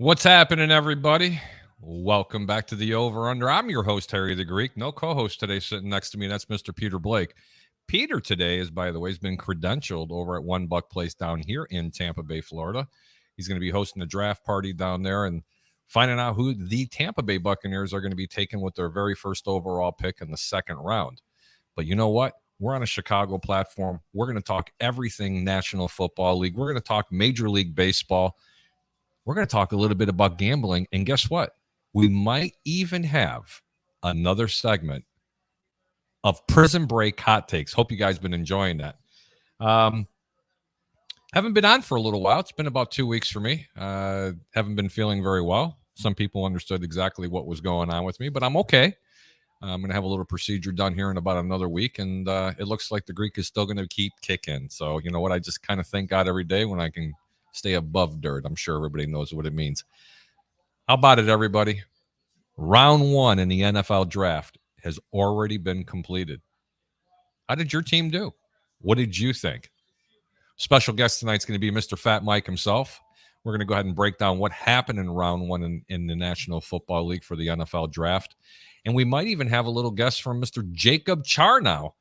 What's happening, everybody? Welcome back to the Over Under. I'm your host, Harry the Greek. No co-host today sitting next to me. That's Mr. Peter Blake. Peter today is, by the way, has been credentialed over at One Buck Place down here in Tampa Bay, Florida. He's going to be hosting a draft party down there and finding out who the Tampa Bay Buccaneers are going to be taking with their very first overall pick in the second round. But you know what? We're on a Chicago platform. We're going to talk everything National Football League. We're going to talk Major League Baseball. We're going to talk a little bit about gambling. And guess what? We might even have another segment of Prison Break hot takes. Hope you guys been enjoying that. Haven't been on for a little while. It's been about 2 weeks for me. Haven't been feeling very well. Some people understood exactly what was going on with me, but I'm okay. I'm going to have a little procedure done here in about another week, and it looks like the Greek is still going to keep kicking. So, you know what? I just kind of thank God every day when I can stay above dirt. I'm sure everybody knows what it means. How about it, everybody? Round one in the NFL draft has already been completed. How did your team do? What did you think? Special guest tonight's going to be Mr. Fat Mike himself. We're going to go ahead and break down what happened in round one in the National Football League for the NFL draft. And we might even have a little guest from Mr. Jacob Charnow.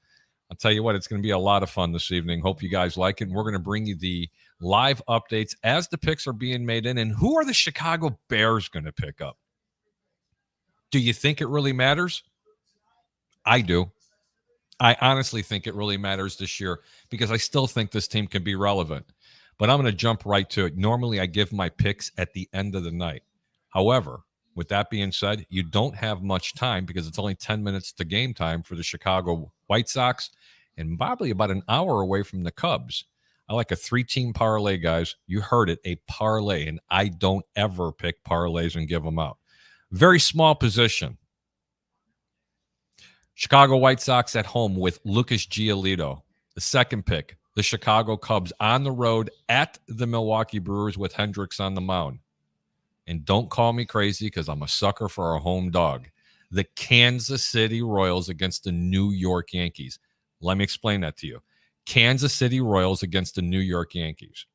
I'll tell you what, it's going to be a lot of fun this evening. Hope you guys like it. And we're going to bring you the live updates as the picks are being made in. And who are the Chicago Bears going to pick up? Do you think it really matters? I do. I honestly think it really matters this year because I still think this team can be relevant. But I'm going to jump right to it. Normally, I give my picks at the end of the night. However, with that being said, you don't have much time because it's only 10 minutes to game time for the Chicago White Sox and probably about an hour away from the Cubs. I like a 3-team parlay, guys. You heard it, a parlay, and I don't ever pick parlays and give them out. Very small position. Chicago White Sox at home with Lucas Giolito. The second pick, the Chicago Cubs on the road at the Milwaukee Brewers with Hendricks on the mound. And don't call me crazy because I'm a sucker for a home dog. The Kansas City Royals against the New York Yankees. Let me explain that to you. Kansas City Royals against the New York Yankees.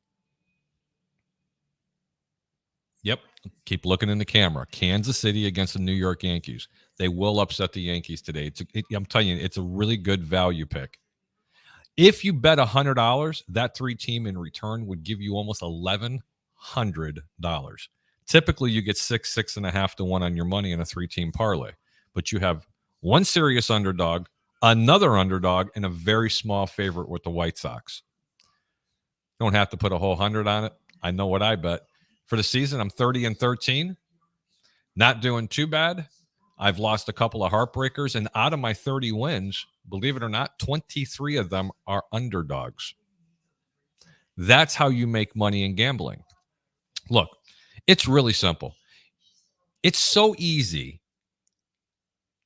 Yep, keep looking in the camera. Kansas City against the New York Yankees. They will upset the Yankees today. I'm telling you, it's a really good value pick. If you bet $100, that 3-team in return would give you almost $1,100. Typically, you get 6.5 to 1 on your money in a 3-team parlay. But you have one serious underdog, another underdog, and a very small favorite with the White Sox. Don't have to put a whole 100 on it. I know what I bet. For the season, I'm 30-13. Not doing too bad. I've lost a couple of heartbreakers. And out of my 30 wins, believe it or not, 23 of them are underdogs. That's how you make money in gambling. Look, it's really simple. It's so easy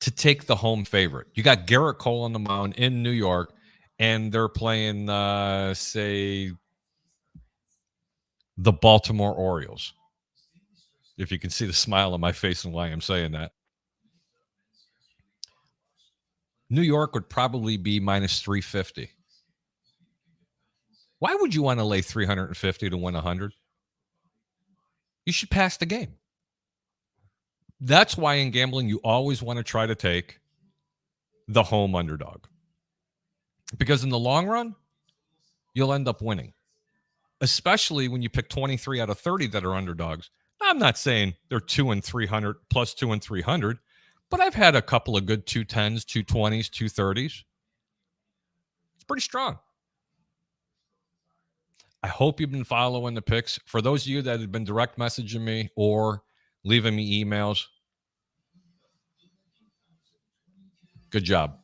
to take the home favorite. You got Garrett Cole on the mound in New York, and they're playing, say, the Baltimore Orioles. If you can see the smile on my face and why I'm saying that. New York would probably be minus 350. Why would you want to lay 350 to win 100? You should pass the game. That's why in gambling, you always want to try to take the home underdog. Because in the long run, you'll end up winning. Especially when you pick 23 out of 30 that are underdogs. I'm not saying they're 2 and 300 plus 2 and 300, but I've had a couple of good 210s, 220s, 230s. It's pretty strong. I hope you've been following the picks. For those of you that have been direct messaging me or leaving me emails, good job.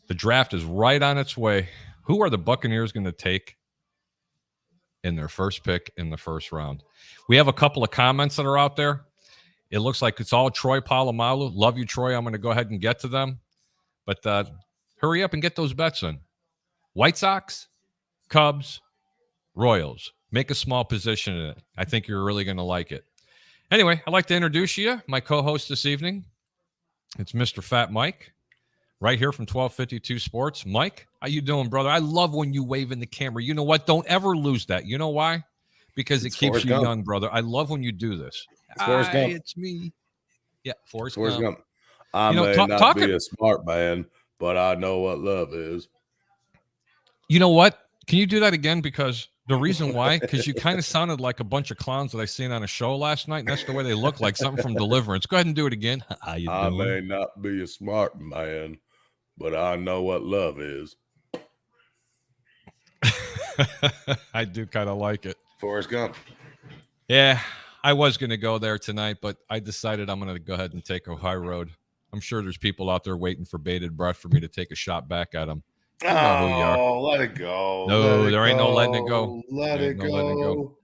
The draft is right on its way. Who are the Buccaneers going to take in their first pick in the first round? We have a couple of comments that are out there. It looks like it's all Troy Polamalu. Love you, Troy. I'm going to go ahead and get to them. But hurry up and get those bets in. White Sox, Cubs, Royals. Make a small position in it. I think you're really going to like it. Anyway, I'd like to introduce you, my co-host this evening. It's Mr. Fat Mike, right here from 1252 Sports. Mike, how you doing, brother? I love when you wave in the camera. You know what? Don't ever lose that. You know why? because It's it keeps Forrest you Gump. young, brother. I love when you do this. It's Forrest Gump. It's me. Yeah, Forrest Gump. I may not be a smart man, but I know what love is. You know what? Can you do that again? Because the reason why, because you kind of sounded like a bunch of clowns that I seen on a show last night, and that's the way they look, like something from Deliverance. Go ahead and do it again. How you doing? I may not be a smart man, but I know what love is. I do kind of like it. Forrest Gump. Yeah, I was going to go there tonight, but I decided I'm going to go ahead and take a high road. I'm sure there's people out there waiting for bated breath for me to take a shot back at them. Let it go. No, there ain't no letting it go. Let it go.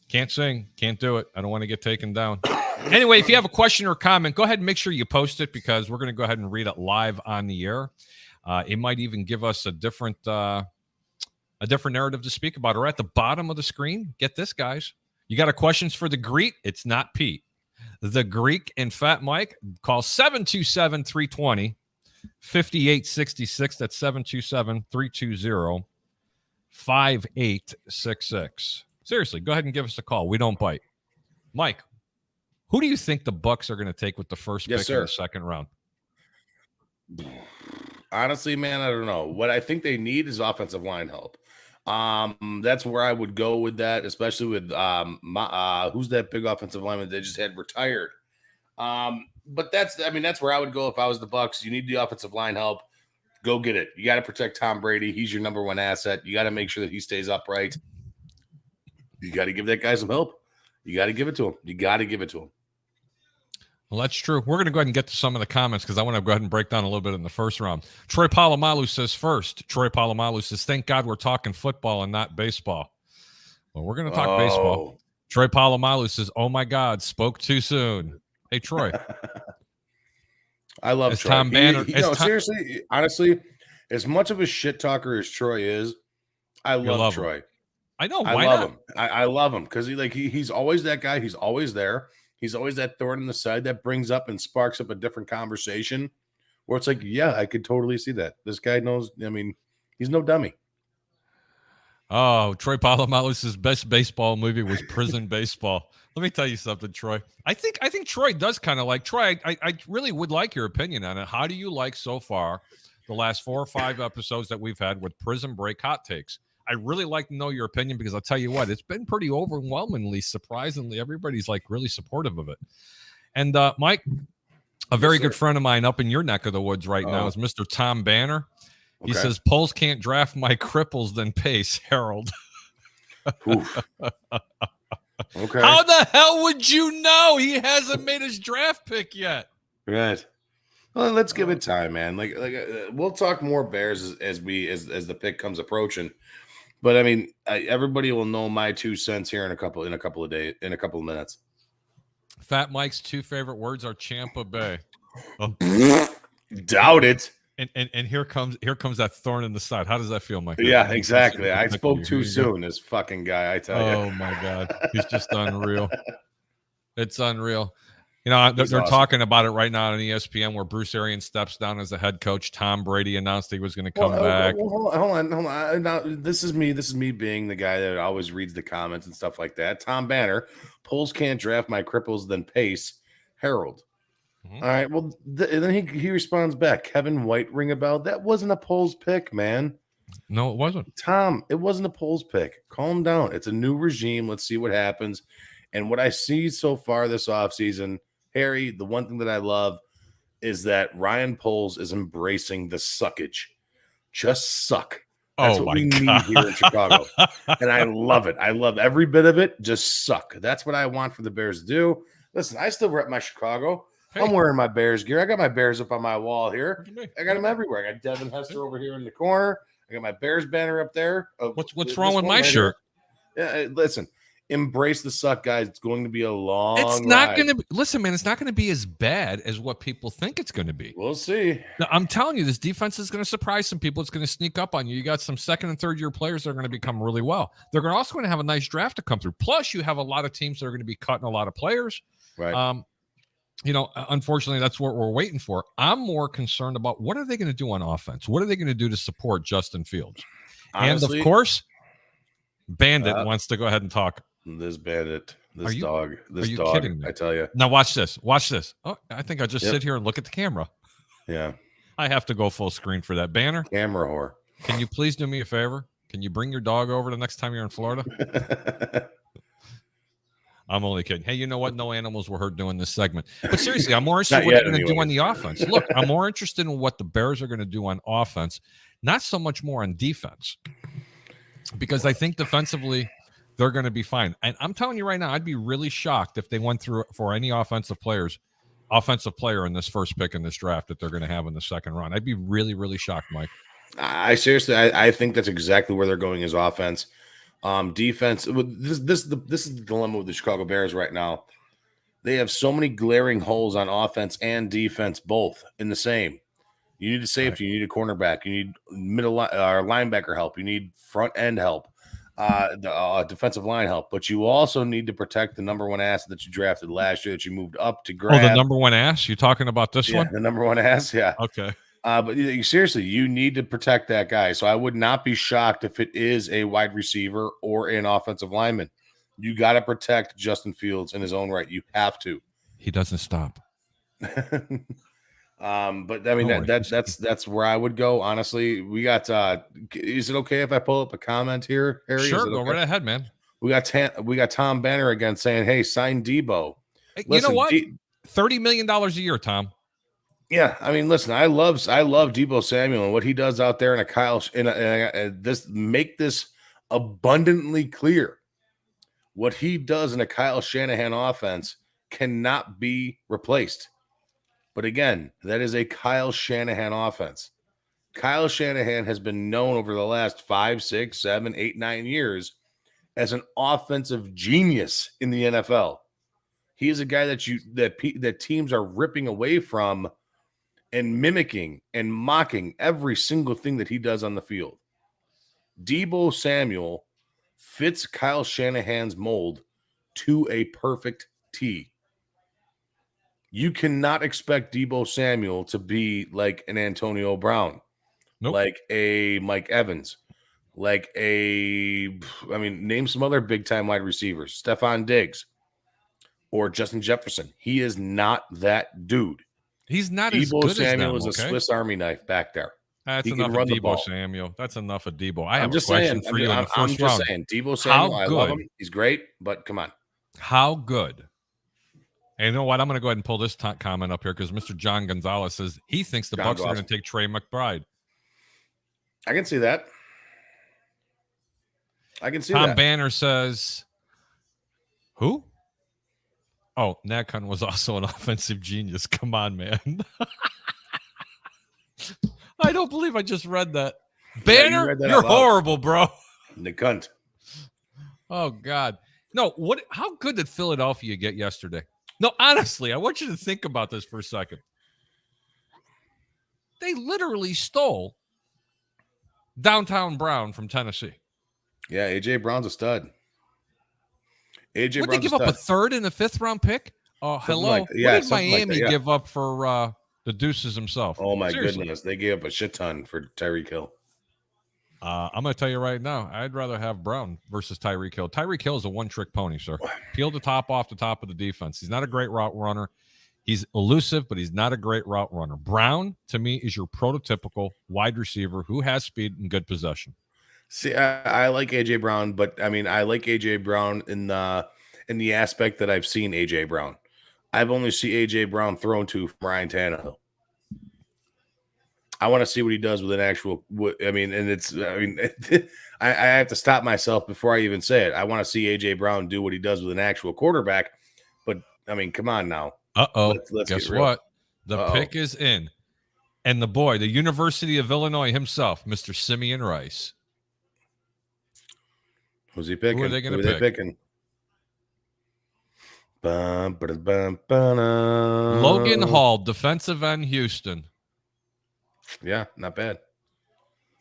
Can't sing. Can't do it. I don't want to get taken down. Anyway, if you have a question or comment, go ahead and make sure you post it because we're going to go ahead and read it live on the air. It might even give us a different narrative to speak about. Or at the bottom of the screen, get this, guys. You got a questions for the Greek? It's not Pete. The Greek and Fat Mike. Call 727-320. 5866. That's 727-320-5866. Seriously, go ahead and give us a call. We don't bite. Mike, who do you think the Bucks are going to take with the first pick in the second round? Honestly, man, I don't know. What I think they need is offensive line help. That's where I would go with that, especially with who's that big offensive lineman they just had retired. But that's where I would go if I was the Bucks. You need the offensive line help. Go get it. You got to protect Tom Brady. He's your number one asset. You got to make sure that he stays upright. You got to give that guy some help. You got to give it to him. Well, that's true. We're going to go ahead and get to some of the comments because I want to go ahead and break down a little bit in the first round. Troy Polamalu says first. Troy Polamalu says, thank God we're talking football and not baseball. Well, we're going to talk baseball. Troy Polamalu says, oh, my God, spoke too soon. Hey, Troy. I love Troy. Tom Banner. Seriously, honestly, as much of a shit talker as Troy is, I love Troy. Him. I know. I love him. I love him because he's always that guy. He's always there. He's always that thorn in the side that brings up and sparks up a different conversation where it's like, yeah, I could totally see that. This guy knows. I mean, he's no dummy. Oh, Troy Polamalu's best baseball movie was Prison Baseball. Let me tell you something, Troy. I think Troy does kind of like Troy. I really would like your opinion on it. How do you like so far the last 4 or 5 episodes that we've had with Prison Break hot takes? I really like to know your opinion because I'll tell you what, it's been pretty overwhelmingly, surprisingly, everybody's like really supportive of it. And Mike, a very good friend of mine up in your neck of the woods right now is Mr. Tom Banner. He says, Poles can't draft my cripples than Pace, Harold. Okay. How the hell would you know? He hasn't made his draft pick yet. Right. Well, let's give it time, man. Like we'll talk more Bears as the pick comes approaching. But I mean, everybody will know my 2 cents here in a couple of minutes. Fat Mike's 2 favorite words are Champa Bay. Oh. Doubt it. And here comes that thorn in the side. How does that feel, Mike? Yeah, exactly. I spoke too soon. This fucking guy, I tell you. Oh my God, he's just unreal. It's unreal. You know, they're awesome. Talking about it right now on ESPN where Bruce Arians steps down as the head coach. Tom Brady announced he was going to come back. Hold on. Now, this is me being the guy that always reads the comments and stuff like that. Tom Banner, Poles can't draft my cripples than Pace, Harold. Mm-hmm. All right. Well, and then he responds back. Kevin White ring a bell. That wasn't a Poles pick, man. No, it wasn't. Tom, it wasn't a Poles pick. Calm down. It's a new regime. Let's see what happens. And what I see so far this offseason, Harry, the one thing that I love is that Ryan Poles is embracing the suckage. Just suck. That's what we need here in Chicago. And I love it. I love every bit of it. Just suck. That's what I want for the Bears to do. Listen, I still rep my Chicago. Hey. I'm wearing my Bears gear. I got my Bears up on my wall here. I got them everywhere. I got Devin Hester over here in the corner. I got my Bears banner up there. What's wrong with my shirt? Yeah, listen. Embrace the suck, guys. It's going to be a long It's not going to be. Listen, man, it's not going to be as bad as what people think it's going to be. We'll see. Now, I'm telling you, this defense is going to surprise some people. It's going to sneak up on you. You got some second and third year players that are going to become really well. They're also going to have a nice draft to come through. Plus, you have a lot of teams that are going to be cutting a lot of players. Right. You know, unfortunately, that's what we're waiting for. I'm more concerned about what are they going to do on offense? What are they going to do to support Justin Fields? Honestly, and of course, Bandit wants to go ahead and talk. This bandit, this you, dog, this you dog. kidding me? I tell you. Now watch this. Watch this. Oh, I think I just sit here and look at the camera. Yeah. I have to go full screen for that banner. Camera whore. Can you please do me a favor? Can you bring your dog over the next time you're in Florida? I'm only kidding. Hey, you know what? No animals were hurt doing this segment. But seriously, I'm more interested in what they're going to do on the offense. Look, I'm more interested in what the Bears are going to do on offense, not so much more on defense. Because I think defensively, they're going to be fine. And I'm telling you right now, I'd be really shocked if they went through for any offensive player in this first pick in this draft that they're going to have in the second round. I'd be really, really shocked, Mike. I seriously, I think that's exactly where they're going is offense. Defense. This is the dilemma with the Chicago Bears right now. They have so many glaring holes on offense and defense, both in the same. You need a safety, you need a cornerback, you need middle linebacker help, you need front end help, defensive line help, but you also need to protect the number one asset that you drafted last year that you moved up to grab. Oh, the number one ass? You talking about this one? The number one ass, yeah. Okay. But seriously, you need to protect that guy. So I would not be shocked if it is a wide receiver or an offensive lineman. You got to protect Justin Fields in his own right. You have to. He doesn't stop. But I mean that's where I would go. Honestly, we got. Is it okay if I pull up a comment here, Harry? Sure, go right ahead, man. We got Tom Banner again saying, "Hey, sign Debo." Listen, you know what? $30 million a year, Tom. Yeah, I mean, listen, I love Debo Samuel and what he does out there in a Kyle. Make this abundantly clear. What he does in a Kyle Shanahan offense cannot be replaced. But again, that is a Kyle Shanahan offense. Kyle Shanahan has been known over the last 5, 6, 7, 8, 9 years as an offensive genius in the NFL. He is a guy that teams are ripping away from and mimicking and mocking every single thing that he does on the field. Debo Samuel fits Kyle Shanahan's mold to a perfect T. You cannot expect Debo Samuel to be like an Antonio Brown, like a Mike Evans, name some other big-time wide receivers, Stephon Diggs or Justin Jefferson. He is not that dude. He's not as good as them. Debo Samuel is a Swiss Army knife back there. That's enough of Debo Samuel. That's enough of Debo. I have a question for you in the first round. I'm just saying, Debo Samuel, I love him. He's great, but come on. How good? And you know what? I'm going to go ahead and pull this comment up here because Mr. John Gonzalez says he thinks the Bucs are going to take Trey McBride. I can see that. Tom Banner says, who? Oh, Nakun was also an offensive genius. Come on, man. I don't believe I just read that. Banner, you're horrible, bro. The cunt. Oh, God. No, how good did Philadelphia get yesterday? No, honestly, I want you to think about this for a second. They literally stole Downtown Brown from Tennessee. Yeah, A.J. Brown's a stud. Would they give up a third and a fifth round pick? Oh, hello. What did Miami give up for the Deuces himself? Oh, my goodness. They gave up a shit ton for Tyreek Hill. I'm going to tell you right now, I'd rather have Brown versus Tyreek Hill. Tyreek Hill is a one-trick pony, sir. Peel the top off the top of the defense. He's not a great route runner. He's elusive, but he's not a great route runner. Brown, to me, is your prototypical wide receiver who has speed and good possession. See, I like A.J. Brown, but, I mean, I like A.J. Brown in the aspect that I've seen A.J. Brown. I've only seen A.J. Brown thrown to from Ryan Tannehill. I want to see what he does with an actual. I have to stop myself before I even say it. I want to see A.J. Brown do what he does with an actual quarterback. But I mean, come on now. Guess what? The pick is in, and the University of Illinois himself, Mr. Simeon Rice. Who's he picking? Who are they going to pick? Logan Hall, defensive end, Houston. Yeah, not bad.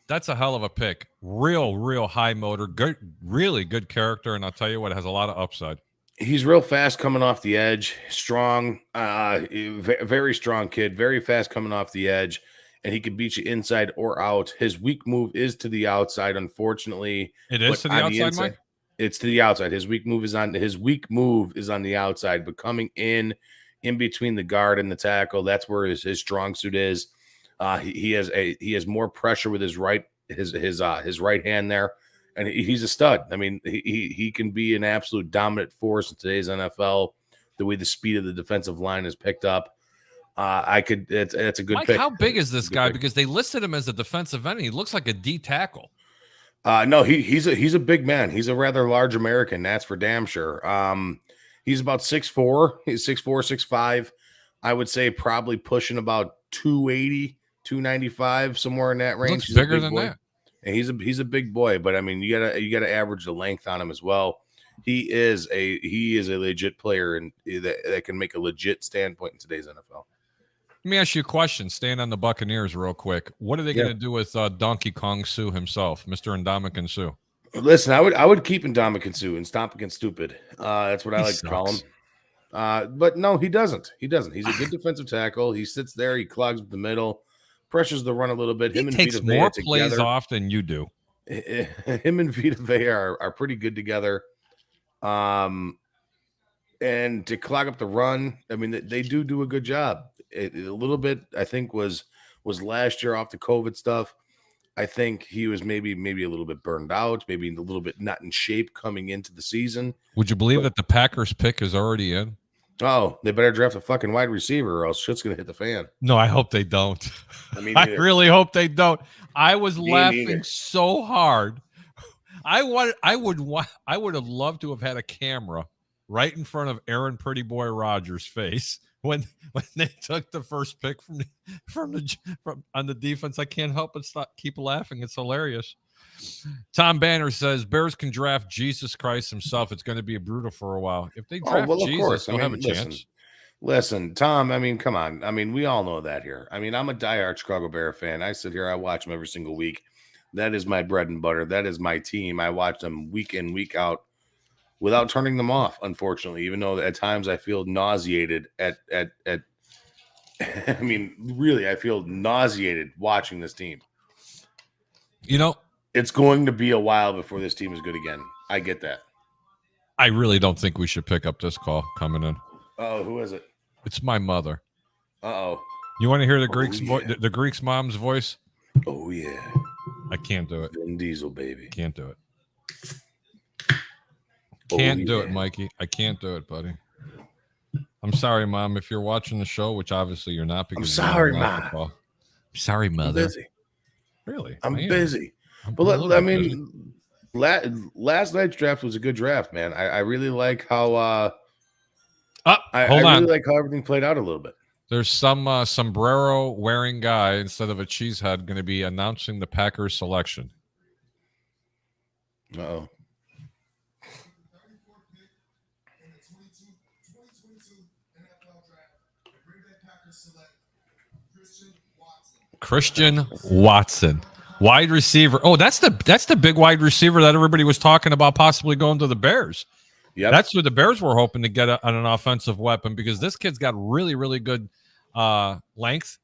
That's a hell of a pick. Real high motor, good, really good character, and I'll tell you what, it has a lot of upside. He's real fast coming off the edge, strong, very strong kid, very fast coming off the edge. and he can beat you inside or out. His weak move is to the outside, unfortunately. It is but to the on outside, inside, Mike? it's to the outside. His weak move is on the outside, but coming in between the guard and the tackle, that's where his strong suit is. He has more pressure with his right hand there, and he's a stud. I mean, he can be an absolute dominant force in today's NFL. The way the speed of the defensive line is picked up, it's a good Mike, pick. how big is this guy? Pick. Because they listed him as a defensive end. He looks like a D tackle. No, he's a big man. He's a rather large American. That's for damn sure. He's about 6'4". He's 6'4", 6'5". I would say probably pushing about 280, 295, somewhere in that range. Looks bigger than that. And he's a big boy, but I mean, you gotta average the length on him as well. He is a legit player and that can make a legit standpoint in today's NFL. Let me ask you a question. Staying on the Buccaneers real quick. What are they going to do with Donkey Kong Sue himself, Mr. Ndamukong Suh? Listen, I would keep Ndamukong Suh and Stomping Stupid. That's what I like to call him. But no, he doesn't. He's a good defensive tackle. He sits there, he clogs up the middle, pressures the run a little bit. He takes more plays off than you do. Him and Vita Vea are pretty good together. And to clog up the run, I mean, they do a good job. A little bit, I think, was last year off the COVID stuff. I think he was maybe a little bit burned out, maybe a little bit not in shape coming into the season. Would you believe that the Packers pick is already in? Oh, they better draft a fucking wide receiver or else shit's going to hit the fan. No, I hope they don't. I really hope they don't. I was laughing so hard. I would have loved to have had a camera right in front of Aaron Pretty Boy Rodgers' face when they took the first pick from on the defense. I can't help but keep laughing. It's hilarious. Tom Banner says Bears can draft Jesus Christ himself. It's going to be brutal for a while. If they draft Jesus, they'll have a chance. Listen, Tom, I mean, come on. I mean, we all know that here. I mean, I'm a diehard Chicago Bear fan. I sit here, I watch them every single week. That is my bread and butter. That is my team. I watch them week in, week out without turning them off, unfortunately, even though at times I feel nauseated at I mean, really, I feel nauseated watching this team. You know, it's going to be a while before this team is good again. I get that. I really don't think we should pick up this call coming in. Oh, who is it? It's my mother. Uh-oh. You want to hear the the Greek's mom's voice? Oh, yeah. I can't do it. Vin Diesel, baby. Can't do it. Can't do it, Mikey. I can't do it, buddy. I'm sorry, Mom, if you're watching the show, which obviously you're not. Because I'm sorry, Mom. I'm sorry, Mother. I'm busy. Really? I'm busy. But I mean, last night's draft was a good draft, man. I really like how I really like how everything played out a little bit. There's some sombrero wearing guy instead of a cheesehead going to be announcing the Packers selection. Uh-oh. Christian Watson, wide receiver. Oh, that's the big wide receiver that everybody was talking about possibly going to the Bears. Yeah, that's what the Bears were hoping to get on an offensive weapon because this kid's got really, really good length,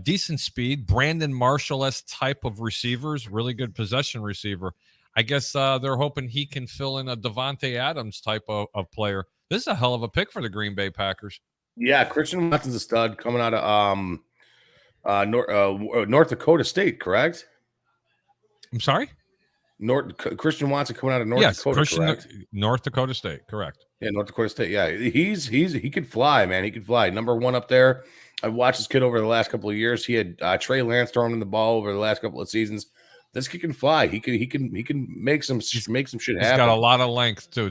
decent speed. Brandon Marshall-esque type of receivers, really good possession receiver. I guess they're hoping he can fill in a Devontae Adams type of player. This is a hell of a pick for the Green Bay Packers. Yeah, Christian Watson's a stud coming out of North Dakota State, correct? I'm sorry? Christian Watson coming out of North Dakota, correct? North Dakota State, correct. Yeah, North Dakota State. Yeah, he could fly, man. He could fly. Number one up there. I've watched this kid over the last couple of years. He had Trey Lance throwing him the ball over the last couple of seasons. This kid can fly. He can make some shit happen. He's got a lot of length too.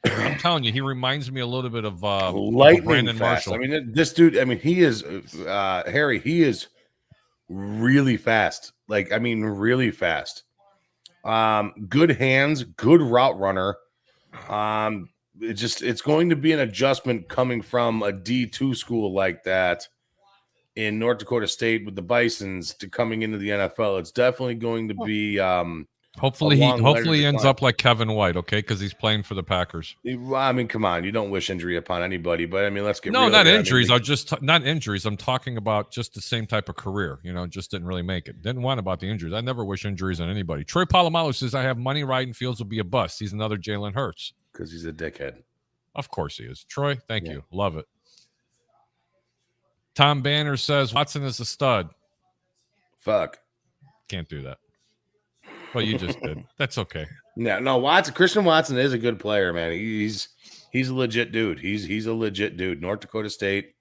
I'm telling you, he reminds me a little bit of Brandon fast. Marshall. I mean, this dude. I mean, he is Harry. He is really fast. Like, I mean, really fast. Good hands, good route runner. It's going to be an adjustment coming from a D2 school like that in North Dakota State with the Bisons to coming into the NFL. It's definitely going to be Hopefully he ends up like Kevin White, okay? Because he's playing for the Packers. I mean, come on, you don't wish injury upon anybody, but I mean, let's get no, real not here. injuries. I mean, not injuries. I'm talking about just the same type of career. Just didn't really make it. Didn't want about the injuries. I never wish injuries on anybody. Troy Polamalu says I have money riding Fields will be a bust. He's another Jalen Hurts because he's a dickhead. Of course he is. Troy, thank you. Love it. Tom Banner says Watson is a stud. Fuck. Can't do that. Well, you just did. That's okay. No, Christian Watson is a good player, man. He's a legit dude. He's a legit dude. North Dakota State,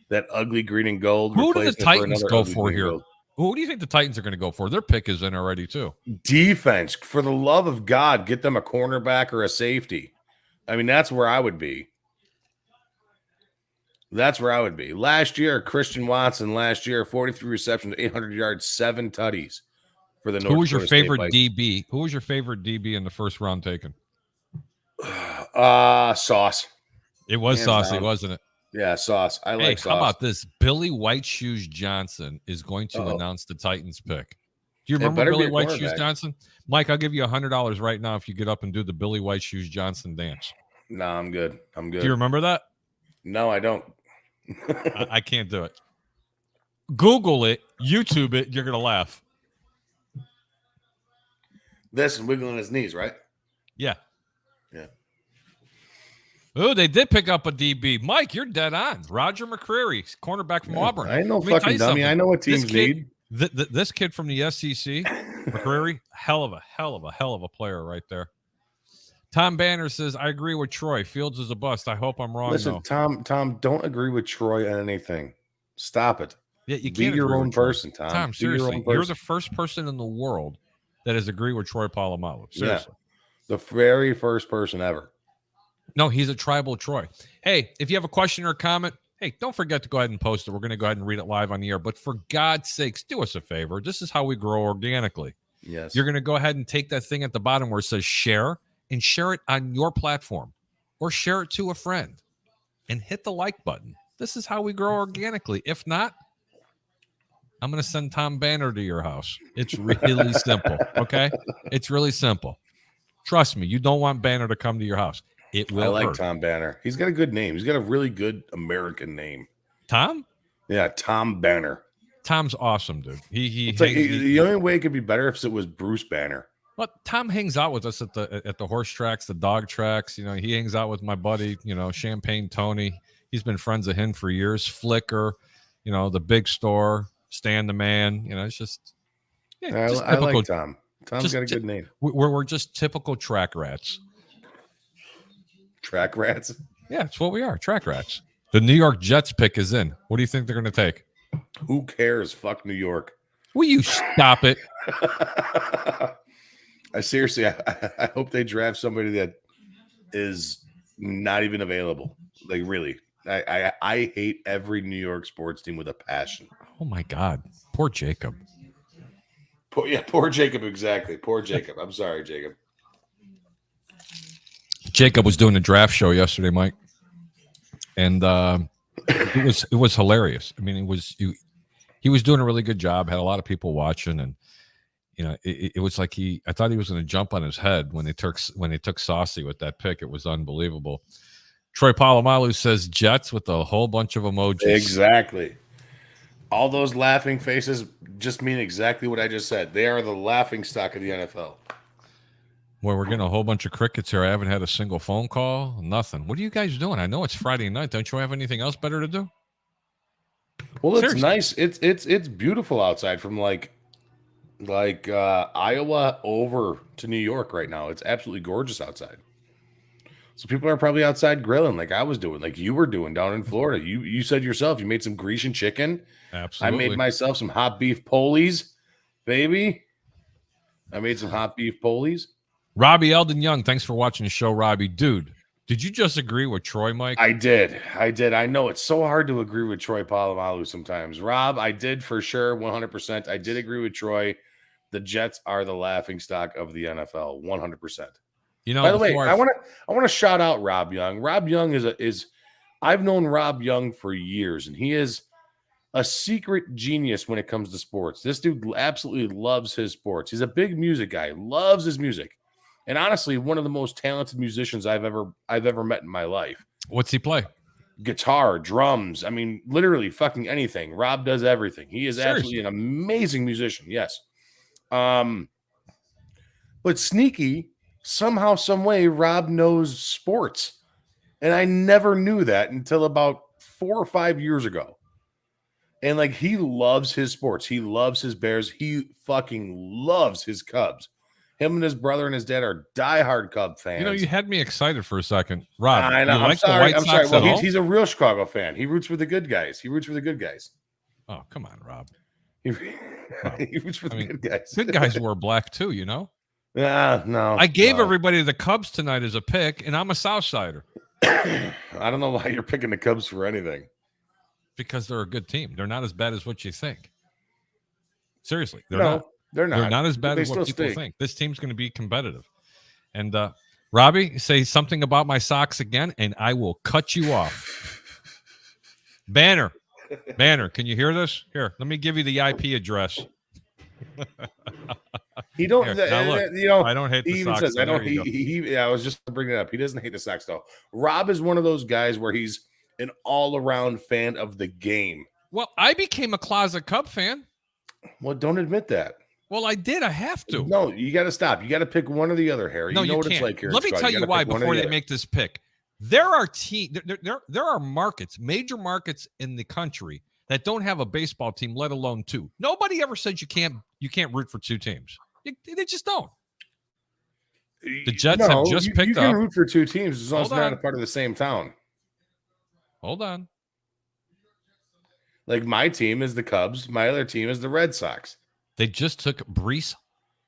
that ugly green and gold. Who do the Titans go for here? Who do you think the Titans are going to go for? Their pick is in already too. Defense, for the love of God, get them a cornerback or a safety. I mean, that's where I would be. Last year, Christian Watson, 43 receptions, 800 yards, 7 tutties for the North Dakota State. Who was your favorite DB? Who was your favorite DB in the first round taken? Sauce. It was Saucy, wasn't it? Yeah, Sauce. I like Sauce. How about this? Billy White Shoes Johnson is going to announce the Titans pick. Do you remember Billy White Shoes Johnson? Mike, I'll give you $100 right now if you get up and do the Billy White Shoes Johnson dance. No, I'm good. Do you remember that? No, I don't. I can't do it. Google it, YouTube it, you're going to laugh. This and wiggling his knees, right? Yeah. Yeah. Oh, they did pick up a DB. Mike, you're dead on. Roger McCreary, cornerback from Auburn. I know fucking dummy. I know what teams need. This kid from the SEC, McCreary, hell of a player right there. Tom Banner says, I agree with Troy. Fields is a bust. I hope I'm wrong. Listen, though. Tom, don't agree with Troy on anything. Stop it. Yeah, you be can't your own person, Tom. Tom, seriously, you're the first person in the world that has agreed with Troy Polamalu. Seriously. Yeah, the very first person ever. No, he's a tribal Troy. Hey, if you have a question or a comment, hey, don't forget to go ahead and post it. We're going to go ahead and read it live on the air. But for God's sakes, do us a favor. This is how we grow organically. Yes. You're going to go ahead and take that thing at the bottom where it says share and share it on your platform or share it to a friend and hit the like button. This is how we grow organically. If not, I'm going to send Tom Banner to your house. It's really simple, okay? It's really simple. Trust me, you don't want Banner to come to your house. It will hurt. Tom Banner. He's got a good name. He's got a really good American name. Tom? Yeah, Tom Banner. Tom's awesome, dude. The only way it could be better if it was Bruce Banner. But Tom hangs out with us at the horse tracks, the dog tracks. He hangs out with my buddy, Champagne Tony. He's been friends of him for years. Flicker, the big store, Stan the Man. It's just, I like Tom. Tom's got a good name. We're just typical track rats. Track rats? Yeah, it's what we are. Track rats. The New York Jets pick is in. What do you think they're going to take? Who cares? Fuck New York. Will you stop it? I hope they draft somebody that is not even available. Like, really. I hate every New York sports team with a passion. Oh, my God. Poor Jacob. Poor Jacob, exactly. Poor Jacob. I'm sorry, Jacob. Jacob was doing a draft show yesterday, Mike. And it was hilarious. I mean, he was doing a really good job, had a lot of people watching, and it was like I thought he was going to jump on his head when they took Saucy with that pick. It was unbelievable. Troy Polamalu says Jets with a whole bunch of emojis. Exactly. All those laughing faces just mean exactly what I just said. They are the laughing stock of the NFL. Boy, we're getting a whole bunch of crickets here. I haven't had a single phone call. Nothing. What are you guys doing? I know it's Friday night. Don't you have anything else better to do? Well, it's nice. It's beautiful outside from like Iowa over to New York right now. It's absolutely gorgeous outside. So people are probably outside grilling like I was doing, like you were doing down in Florida. You said yourself you made some Grecian chicken. Absolutely. I made myself some hot beef polies, baby. I made some hot beef polies. Robbie Eldon Young, thanks for watching the show, Robbie. Dude, did you just agree with Troy, Mike? I did. I know it's so hard to agree with Troy Polamalu sometimes. Rob, I did for sure, 100%. I did agree with Troy. The Jets are the laughingstock of the NFL, 100%. By the way, I want to shout out Rob Young. Rob Young is I've known Rob Young for years, and he is a secret genius when it comes to sports. This dude absolutely loves his sports. He's a big music guy, loves his music. And honestly, one of the most talented musicians I've ever met in my life. What's he play? Guitar, drums. I mean, literally fucking anything. Rob does everything. He is absolutely an amazing musician. Yes. But sneaky, somehow, some way, Rob knows sports. And I never knew that until about 4 or 5 years ago. And like, he loves his sports. He loves his Bears. He fucking loves his Cubs. Him and his brother and his dad are diehard Cub fans. You know, you had me excited for a second. Rob, I know. you like the White Sox Well, at all? he's a real Chicago fan. He roots for the good guys. Oh, come on, Rob. He roots for the good guys. Good guys wore black too, you know? No. I gave everybody the Cubs tonight as a pick, and I'm a Southsider. I don't know why you're picking the Cubs for anything. Because they're a good team. They're not as bad as what you think. Seriously, they're not. They're not. They're not as bad They as what still people stink. think. This team's going to be competitive. And Robbie, say something about my socks again, and I will cut you off. Banner, can you hear this? Here, let me give you the IP address. He don't. Here, now look, I don't hate the He even Sox. says, so "I don't." there you go. Yeah, I was just bringing it up. He doesn't hate the Sox though. Rob is one of those guys where he's an all-around fan of the game. Well, I became a closet Cub fan. Well, don't admit that. Well, I did. I have to. No, you got to stop. You got to pick one or the other, Harry. No, you know what can't. it's like here. Let me tell you why before they make this pick. There are there are markets, major markets in the country that don't have a baseball team, let alone two. Nobody ever said you can't root for two teams. They just don't. The Jets have just picked up. You can root for two teams as long as Hold they're on. not a part of the same town. Hold on. Like my team is the Cubs. My other team is the Red Sox. They just took Breece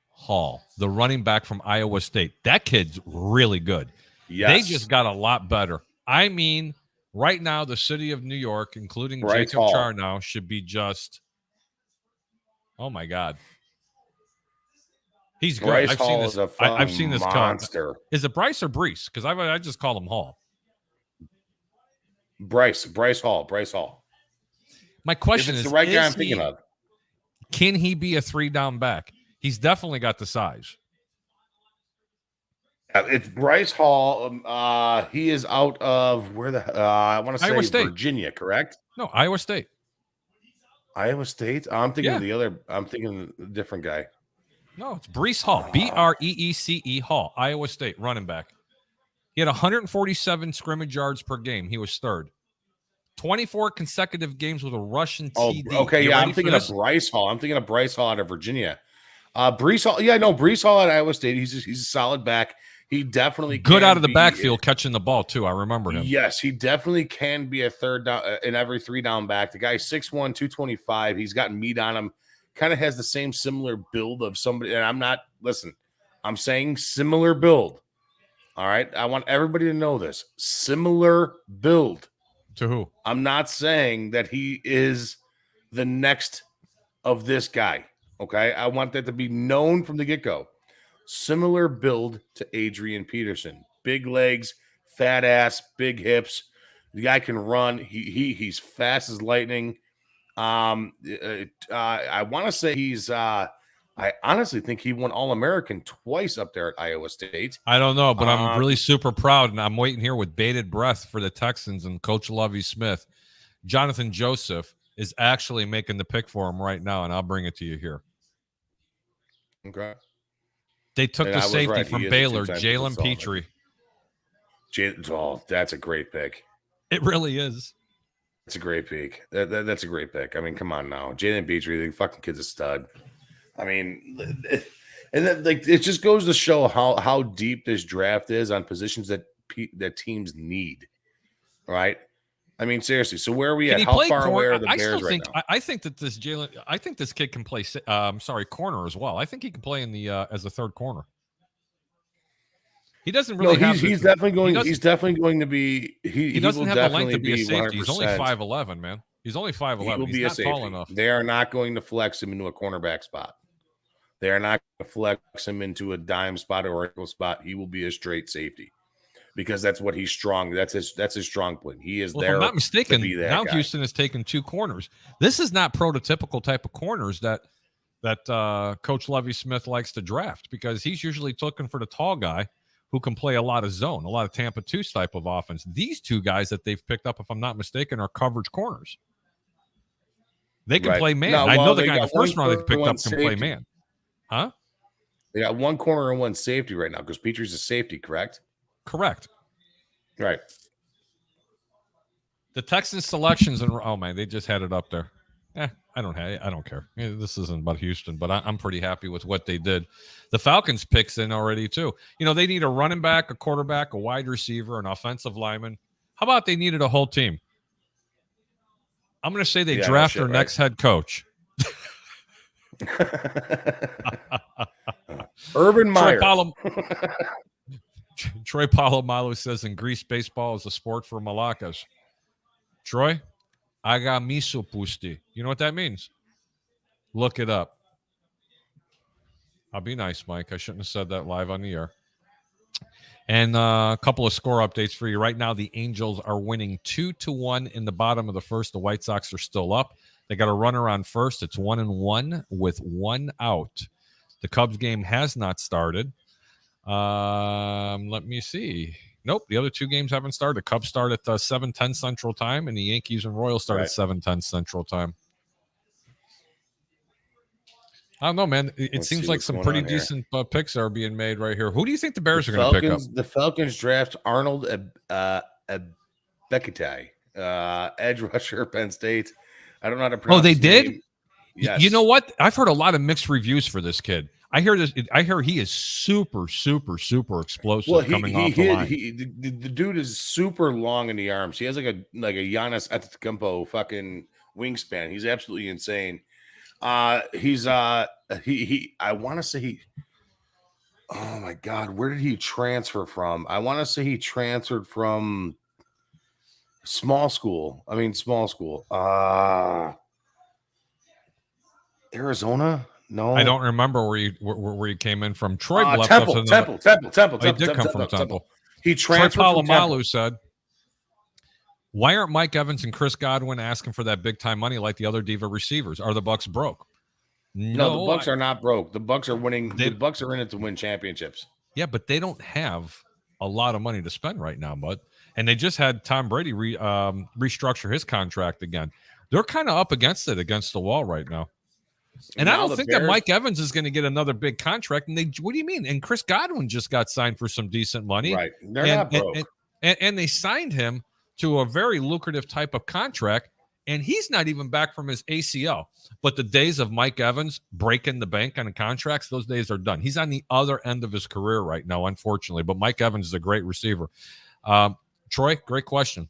Hall, the running back from Iowa State. That kid's really good. Yes. They just got a lot better. I mean, right now, the city of New York, including Bryce Jacob Hall. Charnow, should be just, oh my God. He's good. Bryce I've Hall seen this. is a I've seen this monster. Is it Bryce or Breece? Because I just call him Hall. Bryce Hall. My question it's is, the right guy I'm thinking of. Can he be a 3-down back? He's definitely got the size. It's Bryce Hall. He is out of where the I want to say Iowa State. Virginia, correct? No, Iowa State. Iowa State. I'm thinking of the other. I'm thinking a different guy. No, it's Breece Hall. Breece Hall. Iowa State running back. He had 147 scrimmage yards per game. He was third. 24 consecutive games with a Russian TD. Okay, yeah, I'm thinking of Bryce Hall. I'm thinking of Bryce Hall out of Virginia. Breece Hall, Breece Hall at Iowa State. He's a solid back. He definitely good out of the backfield catching the ball too. I remember him. Yes, he definitely can be a third down in every 3-down back. The guy's 6'1", 225. He's got meat on him. Kind of has the same similar build of somebody. And I'm saying similar build. All right, I want everybody to know this. Similar build. To who? I'm not saying that he is the next of this guy. Okay. I want that to be known from the get-go. Similar build to Adrian Peterson. Big legs, fat ass, big hips. The guy can run. He's fast as lightning. I want to say he's I honestly think he won All-American twice up there at Iowa State. I don't know, but I'm really super proud, and I'm waiting here with bated breath for the Texans and Coach Lovie Smith. Jonathan Joseph is actually making the pick for him right now, and I'll bring it to you here. Okay. They took the safety right. from Baylor, Jalen Petrie. That's a great pick. It really is. It's a great pick. That's a great pick. I mean, come on now. Jalen Petrie, the fucking kid's a stud. I mean, and then, like, it just goes to show how deep this draft is on positions that teams need, right? I mean, seriously. So where are we at? How far away are the Bears right now? I think that this kid can play. Corner as well. I think he can play in the as a third corner. He doesn't really. He's definitely going. He's definitely going to be. He doesn't have the length to be a safety. 100%. He's only 5'11", man. He's only 5'11". He's not tall enough. They are not going to flex him into a cornerback spot. They are not going to flex him into a dime spot or a nickel spot. He will be a straight safety. because that's what he's strong. That's his strong point. He is Well, if there I'm not to mistaken, be that now guy. Houston has taken 2 corners. This is not prototypical type of corners that Coach Lovie Smith likes to draft, because he's usually looking for the tall guy who can play a lot of zone, a lot of Tampa 2 type of offense. These 2 guys that they've picked up, if I'm not mistaken, are coverage corners. They can play man. No, I know well, the they guy in the got first one round they picked corner, up can one play safety. man. Huh? They got 1 corner and 1 safety right now because Petry's a safety, correct? Correct. Right. The Texans selections, and oh man, they just had it up there. I don't care. This isn't about Houston, but I'm pretty happy with what they did. The Falcons picks in already too. You know, they need a running back, a quarterback, a wide receiver, an offensive lineman. How about they needed a whole team? I'm going to say they draft their next head coach. Urban Meyer. Troy Polamalu says in Greece, baseball is a sport for Malakas. Troy, aga miso pusti. You know what that means? Look it up. I'll be nice, Mike. I shouldn't have said that live on the air. And a couple of score updates for you. Right now, the Angels are winning 2-1 in the bottom of the first. The White Sox are still up. They got a runner on first. It's 1-1 with 1 out. The Cubs game has not started. Let me see. Nope, the other 2 games haven't started. The Cubs start at 7:10 Central Time, and the Yankees and Royals start at 7:10 Central Time. I don't know, man. It seems like some pretty decent picks are being made right here. Who do you think the Bears are going to pick up? The Falcons draft Arnold Beketai, edge rusher, Penn State. I don't know how to pronounce. Oh, they did? Yes. You know what? I've heard a lot of mixed reviews for this kid. I hear he is super, super, super explosive coming off the line. The dude is super long in the arms. He has like a Giannis Antetokounmpo fucking wingspan. He's absolutely insane. I want to say oh my God, where did he transfer from? I want to say he transferred from small school. Arizona? No, I don't remember where you came in from. Troy left Temple. He did come from Temple. He transferred from Temple. Polamalu said, "Why aren't Mike Evans and Chris Godwin asking for that big time money like the other diva receivers? Are the Bucks broke?" No, the Bucks are not broke. The Bucks are winning. The Bucks are in it to win championships. Yeah, but they don't have a lot of money to spend right now, bud. And they just had Tom Brady restructure his contract again. They're kind of up against the wall right now. And I don't think that Mike Evans is going to get another big contract. And what do you mean? And Chris Godwin just got signed for some decent money. Right. They're not broke. And they signed him to a very lucrative type of contract. And he's not even back from his ACL. But the days of Mike Evans breaking the bank on the contracts, those days are done. He's on the other end of his career right now, unfortunately. But Mike Evans is a great receiver. Troy, great question.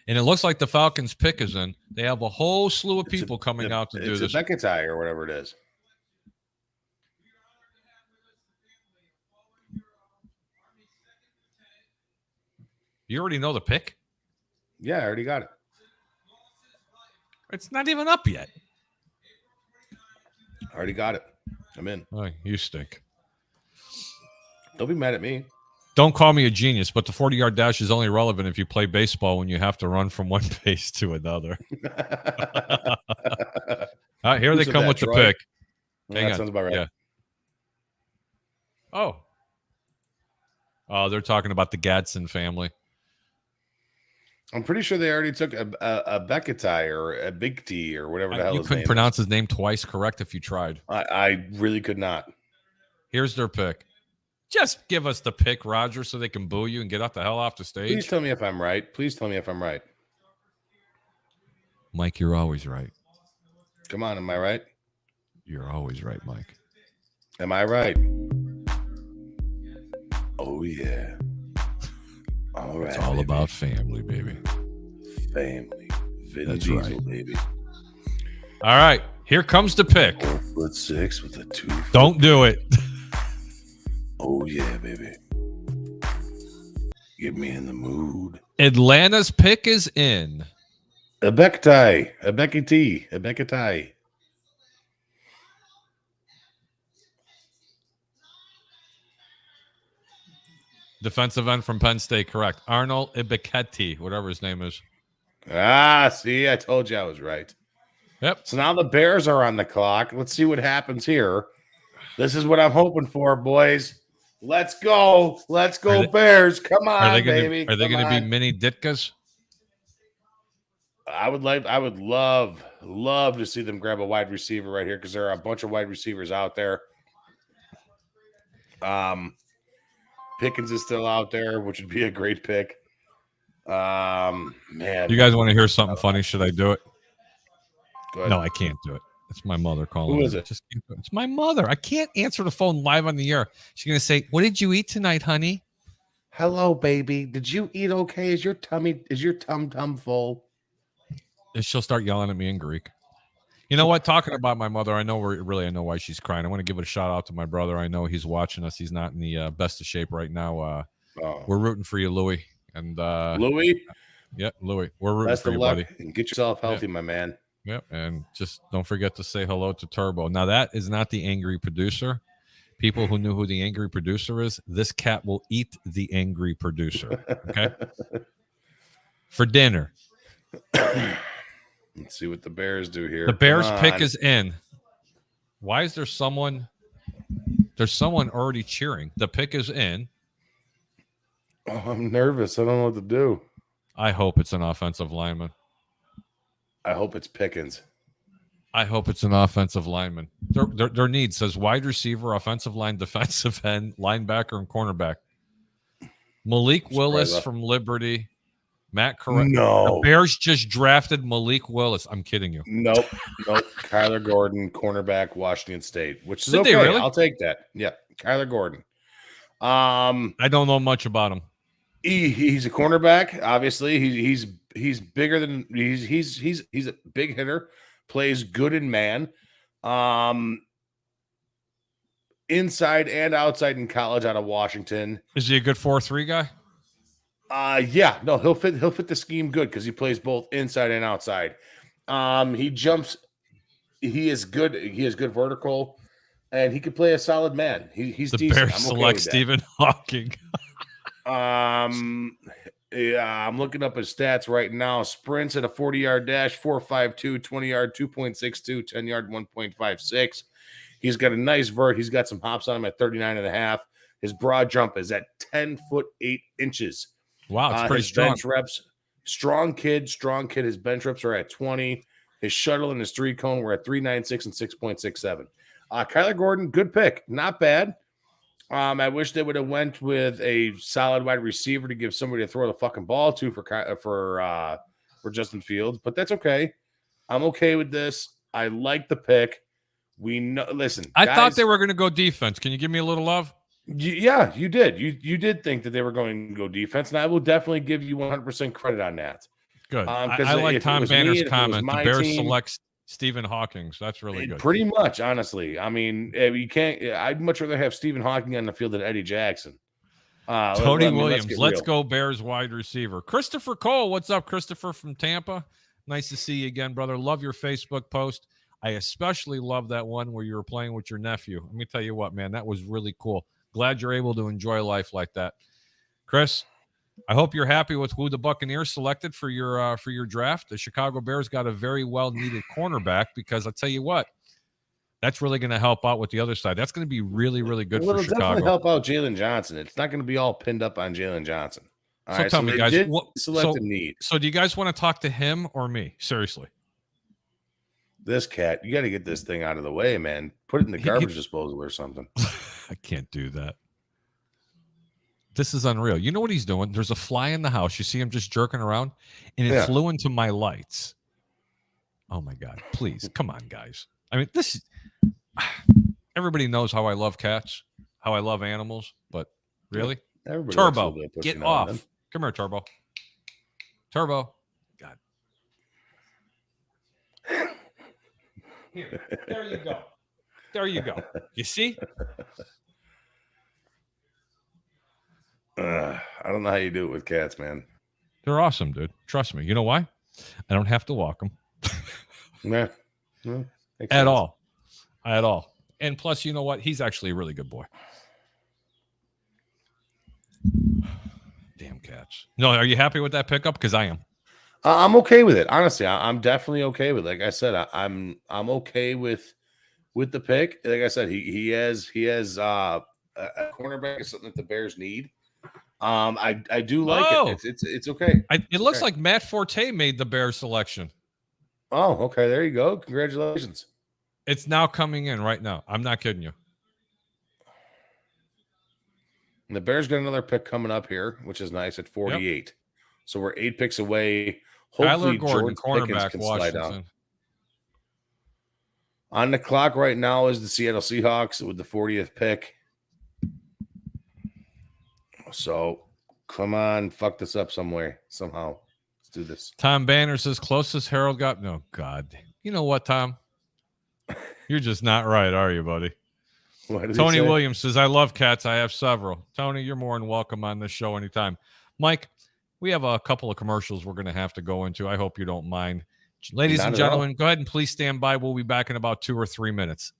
And it looks like the Falcons pick is in. They have a whole slew of people coming out to do this. It's a Beketai or whatever it is. You already know the pick? Yeah, I already got it. It's not even up yet. I already got it. I'm in. Oh, you stink. Don't be mad at me. Don't call me a genius, but the 40-yard dash is only relevant if you play baseball when you have to run from one base to another. Here they come with the pick. That sounds about right. Yeah. Oh, they're talking about the Gadsden family. I'm pretty sure they already took a Beketai or a Big T or whatever the hell. You couldn't pronounce his name twice correct if you tried. I really could not. Here's their pick. Just give us the pick, Roger, so they can boo you and get the hell off the stage. Please tell me if I'm right. Mike, you're always right. Come on, am I right? You're always right, Mike. Am I right? Oh, yeah. All right. It's all about family, baby. Family. That's Diesel, right. Baby. All right. Here comes the pick. 4'6" with a 2. Don't do it. Oh, yeah, baby. Get me in the mood. Atlanta's pick is in. A Beketai. Defensive end from Penn State, correct. Arnold Ibiketti, whatever his name is. See, I told you I was right. Yep. So now the Bears are on the clock. Let's see what happens here. This is what I'm hoping for, boys. Let's go. Let's go, Bears. Come on, baby. Are they going to be mini Ditkas? I would love to see them grab a wide receiver right here because there are a bunch of wide receivers out there. Pickens is still out there, which would be a great pick. Man, you guys want to hear something funny? Should I do it? No, I can't do it. It's my mother calling. Who is it? It's my mother. I can't answer the phone live on the air. She's going to say, "What did you eat tonight, honey?" Hello, baby. Did you eat okay? Is your tum full? And she'll start yelling at me in Greek. You know what? Talking about my mother, I know why she's crying. I want to give a shout out to my brother. I know he's watching us. He's not in the best of shape right now. We're rooting for you, Louie. And Louie? Yeah, Louie. We're rooting Best for of you, luck. buddy. And get yourself healthy, my man. Yep. And just don't forget to say hello to Turbo. Now, that is not the angry producer. People who knew who the angry producer is, this cat will eat the angry producer. Okay? For dinner. Let's see what the Bears do here. The Bears pick is in. Why is there someone? There's someone already cheering. The pick is in. Oh, I'm nervous. I don't know what to do. I hope it's an offensive lineman. I hope it's Pickens. I hope it's an offensive lineman. Their need says wide receiver, offensive line, defensive end, linebacker, and cornerback. Malik Willis from Liberty. Matt Corral. No. The Bears just drafted Malik Willis. I'm kidding you. Nope. Kyler Gordon, cornerback, Washington State, which is Did okay. they really? I'll take that. Yeah, Kyler Gordon. I don't know much about him. He's a cornerback. Obviously, he's bigger than he's a big hitter. Plays good in man. Inside and outside in college out of Washington. Is he a good 4-3 guy? Yeah, no, he'll fit the scheme good because he plays both inside and outside. He jumps. He is good. He has good vertical, and he could play a solid man. He's the decent. Bears select Stephen Hawking. Yeah, I'm looking up his stats right now. Sprints at a 40-yard dash, 4.52, 20-yard, 2.62, 10-yard, 1.56. He's got a nice vert. He's got some hops on him at 39.5. His broad jump is at 10 foot 8 inches. Wow, it's pretty his strong. Bench reps, strong kid. His bench reps are at 20. His shuttle and his 3-cone were at 3.96 and 6.67. Kyler Gordon, good pick, not bad. I wish they would have went with a solid wide receiver to give somebody to throw the fucking ball to for Justin Fields, but that's okay. I'm okay with this. I like the pick. We know. Listen, I guys, thought they were going to go defense. Can you give me a little love? Yeah, you did. You did think that they were going to go defense, and I will definitely give you 100% credit on that. Good. I like Tom Banner's comment. The Bears select Stephen Hawking. So that's really good. Pretty much, honestly. I mean, you can't. I'd much rather have Stephen Hawking on the field than Eddie Jackson. Tony Williams. Let's go Bears wide receiver. Christopher Cole. What's up, Christopher from Tampa? Nice to see you again, brother. Love your Facebook post. I especially love that one where you were playing with your nephew. Let me tell you what, man, that was really cool. Glad you're able to enjoy life like that. Chris, I hope you're happy with who the Buccaneers selected for your draft. The Chicago Bears got a very well-needed cornerback because I'll tell you what, that's really going to help out with the other side. That's going to be really, really good for Chicago. It'll definitely help out Jalen Johnson. It's not going to be all pinned up on Jalen Johnson. All right, tell me, guys, select a need. So do you guys want to talk to him or me? Seriously. This cat, you got to get this thing out of the way, man. Put it in the garbage disposal or something. I can't do that. This is unreal. You know what he's doing? There's a fly in the house. You see him just jerking around, and it flew into my lights. Oh, my God. Please. Come on, guys. I mean, this is... Everybody knows how I love cats, how I love animals, but really? Everybody Turbo, get off. Come here, Turbo. Turbo. God. Here. There you go. There you go. You see? I don't know how you do it with cats, man. They're awesome, dude. Trust me. You know why? I don't have to walk them. Nah. At all. At all. And plus, you know what? He's actually a really good boy. Damn Cats. No, are you happy with that pickup? Because I am. I'm okay with it. Honestly, I'm definitely okay with it. Like I said, I'm okay with the pick. Like I said, he has a cornerback is something that the Bears need. I do like it. It's okay. It looks like Matt Forte made the Bears selection. Oh, okay. There you go. Congratulations. It's now coming in right now. I'm not kidding you. And the Bears got another pick coming up here, which is nice at 48. Yep. So we're 8 picks away. Hopefully, Kyler Gordon, George Pickens can slide down. On the clock right now is the Seattle Seahawks with the 40th pick. So come on, fuck this up somewhere, somehow. Let's do this. Tom Banner says closest Harold got. No, God. You know what, Tom? You're just not right, are you, buddy? Tony Williams says, I love cats. I have several. Tony, you're more than welcome on this show anytime. Mike, we have a couple of commercials we're going to have to go into. I hope you don't mind. Ladies and gentlemen, go ahead and please stand by. We'll be back in about 2 or 3 minutes.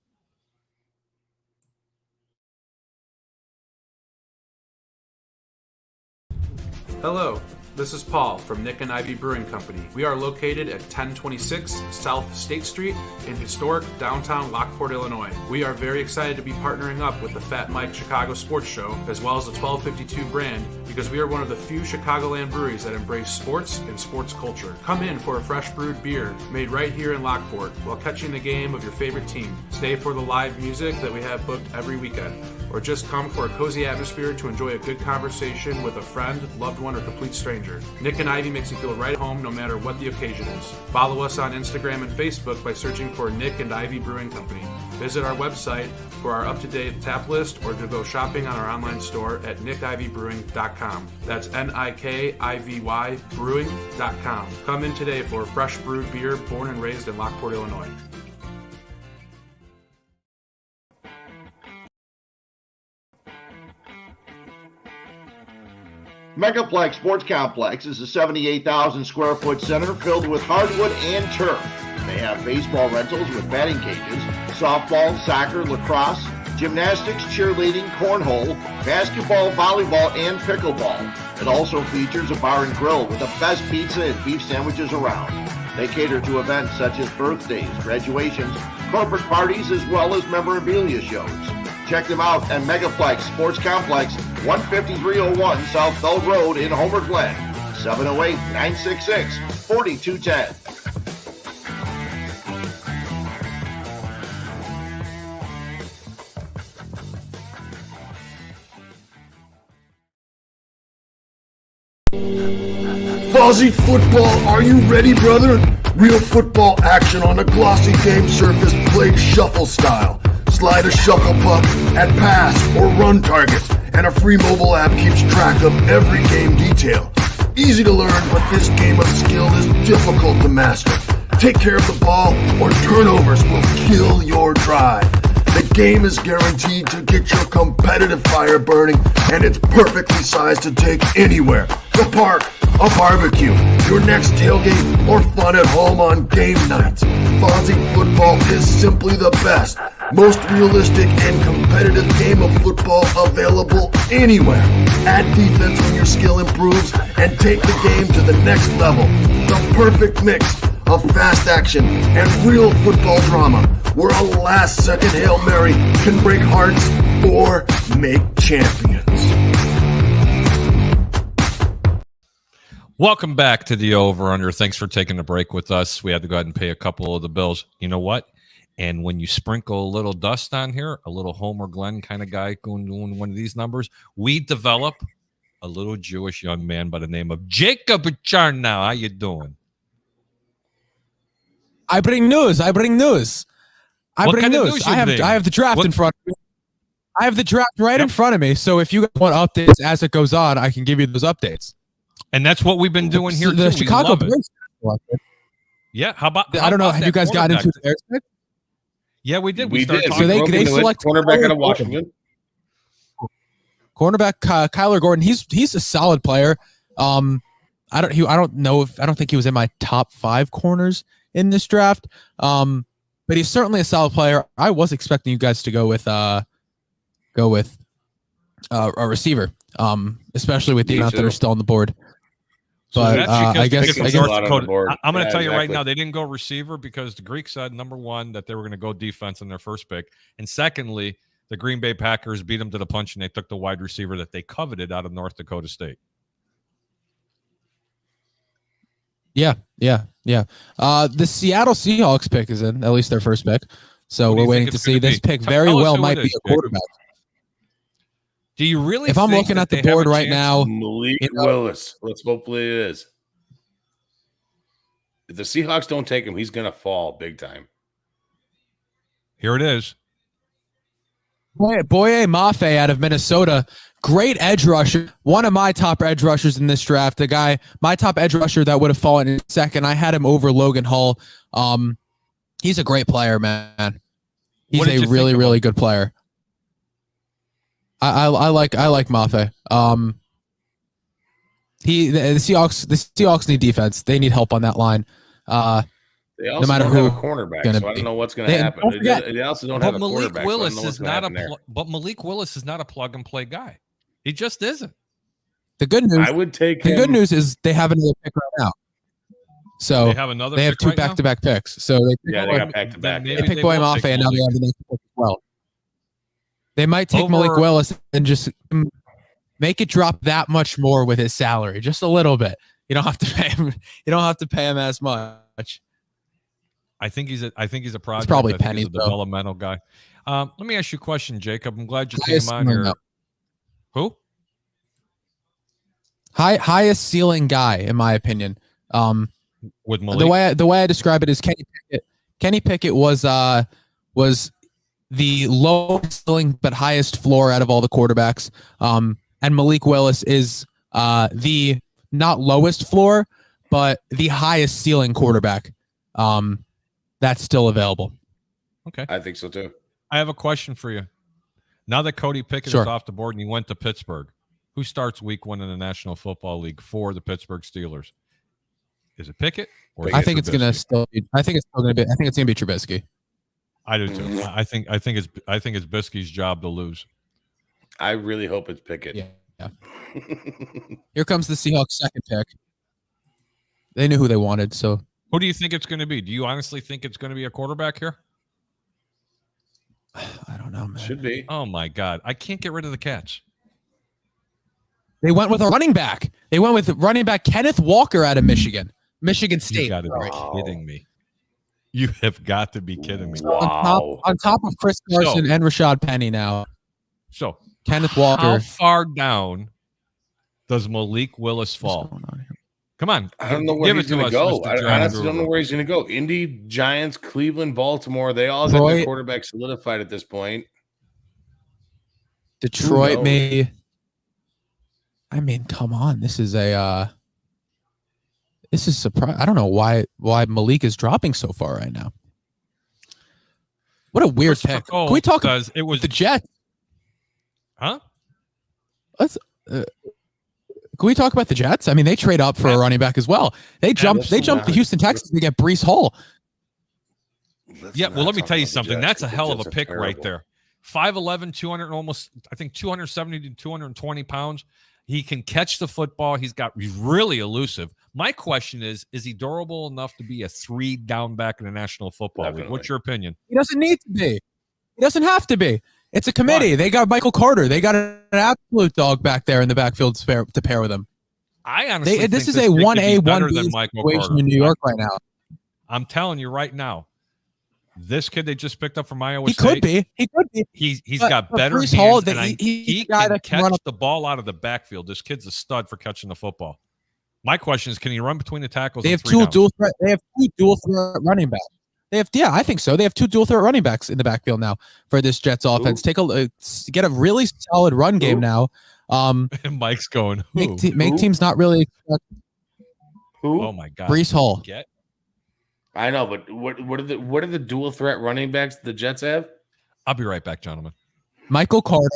Hello, this is Paul from Nick and Ivy Brewing Company. We are located at 1026 South State Street in historic downtown Lockport, Illinois. We are very excited to be partnering up with the Fat Mike Chicago Sports Show as well as the 1252 brand because we are one of the few Chicagoland breweries that embrace sports and sports culture. Come in for a fresh brewed beer made right here in Lockport while catching the game of your favorite team. Stay for the live music that we have booked every weekend. Or just come for a cozy atmosphere to enjoy a good conversation with a friend, loved one, or complete stranger. Nick and Ivy makes you feel right at home no matter what the occasion is. Follow us on Instagram and Facebook by searching for Nick and Ivy Brewing Company. Visit our website for our up-to-date tap list or to go shopping on our online store at nickivybrewing.com. That's Nikivy brewing.com. Come in today for a fresh brewed beer born and raised in Lockport, Illinois. Megaplex Sports Complex is a 78,000 square foot center filled with hardwood and turf. They have baseball rentals with batting cages, softball, soccer, lacrosse, gymnastics, cheerleading, cornhole, basketball, volleyball, and pickleball. It also features a bar and grill with the best pizza and beef sandwiches around. They cater to events such as birthdays, graduations, corporate parties, as well as memorabilia shows. Check them out at Megaplex Sports Complex, 15301 South Bell Road in Homer Glen, 708-966-4210. Fozzie Football, are you ready, brother? Real football action on a glossy game surface played shuffle style. Slide a shuffle puck at pass or run targets, and a free mobile app keeps track of every game detail. Easy to learn, but this game of skill is difficult to master. Take care of the ball, or turnovers will kill your drive. The game is guaranteed to get your competitive fire burning, and it's perfectly sized to take anywhere. The park, a barbecue, your next tailgate, or fun at home on game nights. Fozzie Football is simply the best, most realistic and competitive game of football available anywhere. Add defense when your skill improves and take the game to the next level. The perfect mix of fast action and real football drama, where a last-second Hail Mary can break hearts or make champions. Welcome back to the Over Under. Thanks for taking a break with us. We had to go ahead and pay a couple of the bills. You know what? And when you sprinkle a little dust on here, a little Homer Glenn kind of guy doing one of these numbers, we develop a little Jewish young man by the name of Jacob Charnow. How you doing? I bring news. I bring news. I What bring kind of news. news I you have bring? I have the draft What- in front of me. I have the draft right in Yep. front of me. So if you guys want updates as it goes on, I can give you those updates. And that's what we've been doing here. The too. We Chicago love it. Bears. Yeah. How about? I don't know. Have you guys gotten into the Bears pick? Yeah, we did. We started did. talking So they broke into it. select cornerback out Kyler of Washington. Cornerback Kyler Gordon. He's a solid player. I don't think he was in my top 5 corners in this draft. But he's certainly a solid player. I was expecting you guys to go with a receiver. especially with the Me amount that too. are still on the board. So But that's I because guess they I picked guess- North a lot on the Dakota. board. I'm going to Yeah, tell you right exactly. now, they didn't go receiver because the Greeks said, number one, that they were going to go defense in their first pick. And secondly, the Green Bay Packers beat them to the punch and they took the wide receiver that they coveted out of North Dakota State. yeah. The Seattle Seahawks pick is in, at least their first pick. So Who do we're you waiting think to it's see. gonna This be? pick Tell very us well who might it be is, a Jacob. quarterback. Do you really If I'm think looking that at the they have board a right chance? now, Malik you know- Willis. Let's hopefully it is. If the Seahawks don't take him, he's going to fall big time. Here it is. Boye Mafe out of Minnesota, great edge rusher. One of my top edge rushers in this draft. The guy, my top edge rusher that would have fallen in second. I had him over Logan Hall. He's a great player, man. He's What did you a really, think of really him? good player. I like Mafe. The Seahawks need defense. They need help on that line. They also matter don't who have a cornerback, gonna so I be. don't know what's going to They- happen. don't forget- They also don't But have a Malik quarterback. Willis so I don't know is what's gonna not happen there. but Malik Willis is not a plug and play guy. He just isn't. The good news. I would take The him. good news is they have another pick right now. So They have another. they have pick two right now? back-to-back picks. So they Yeah, they got back-to-back. Then yeah. pick they Boye will Mafe, take and now they Malik. have the next pick as well. They might take Malik Over- Willis and just make it drop that much more with his salary, just a little bit. You don't have to pay him. You don't have to pay him as much. I think he's a project. probably I think pennies, he's a though. developmental guy. Let me ask you a question, Jacob. I'm glad you Highest came on ceiling, here. though. Who? Highest ceiling guy, in my opinion. With Malik? The way I describe it is Kenny Pickett. Kenny Pickett was the lowest ceiling but highest floor out of all the quarterbacks. And Malik Willis is the not lowest floor, but the highest ceiling quarterback. That's still available. Okay. I think so too. I have a question for you. Now that Cody Pickett Sure. is off the board and he went to Pittsburgh, who starts week 1 in the National Football League for the Pittsburgh Steelers? Is it Pickett? Or is I it think it's gonna Trubisky? still. I think it's still gonna be. I think it's gonna be Trubisky. I do too. I think it's Bisky's job to lose. I really hope it's Pickett. Yeah. Here comes the Seahawks' second pick. They knew who they wanted, so Who do you think it's going to be? Do you honestly think it's going to be a quarterback here? I don't know, man. Should be. Oh my God, I can't get rid of the Cats. They went with a running back. They went with running back Kenneth Walker out of Michigan State. You got to be Wow. kidding me. You have got to be kidding me. Wow. On top of Chris Carson So- and Rashad Penny now. So Kenneth how Walker. far down does Malik Willis What's fall? going on here? Come on. I don't know where Give he's it to going to us, go. Mr. I John honestly don't Gruber. know where he's going to go. Indy, Giants, Cleveland, Baltimore, they all got Detroit. their quarterback solidified at this point. Detroit knows? may. I mean, come on. This is surprise. I don't know why Malik is dropping so far right now. What a weird Christopher pick. Cole Can we talk about says it was the Jets? huh? Can we talk about the Jets? I mean, they trade up for a running back as well. They jumped let's to not. Houston Texans to get Brees Hall. Let's Yeah, well, not let me talk tell you about the something. Jets, That's a because hell the of a Jets are pick right terrible. there. 5'11", 200 almost, I think 270 to 220 pounds. He can catch the football. He's really elusive. My question is he durable enough to be a 3 down back in the National Football League? Definitely. What's your opinion? He doesn't need to be. He doesn't have to be. It's a committee. They got Michael Carter. They got an absolute dog back there in the backfield to pair with him. I honestly think This is this a kid could 1A, be better 1B than Michael situation Carter. in New York right now. I'm telling you right now, this kid they just picked up from Iowa He State. could be. He could be. He's But got for better Brees hands. Hall, and he's he a guy can that can catch run up- the ball out of the backfield. This kid's a stud for catching the football. My question is, can he run between the tackles? They and have 3 two downs? dual threat. They have two dual threat running backs. I think so. They have two dual threat running backs in the backfield now for this Jets offense. Take a look, get a really solid run game now. And Mike's going, who? Make Who? teams not really expect Who? Oh my God. Brees Hall. Get I know, but what are the dual threat running backs the Jets have? I'll be right back, gentlemen. Michael Carter,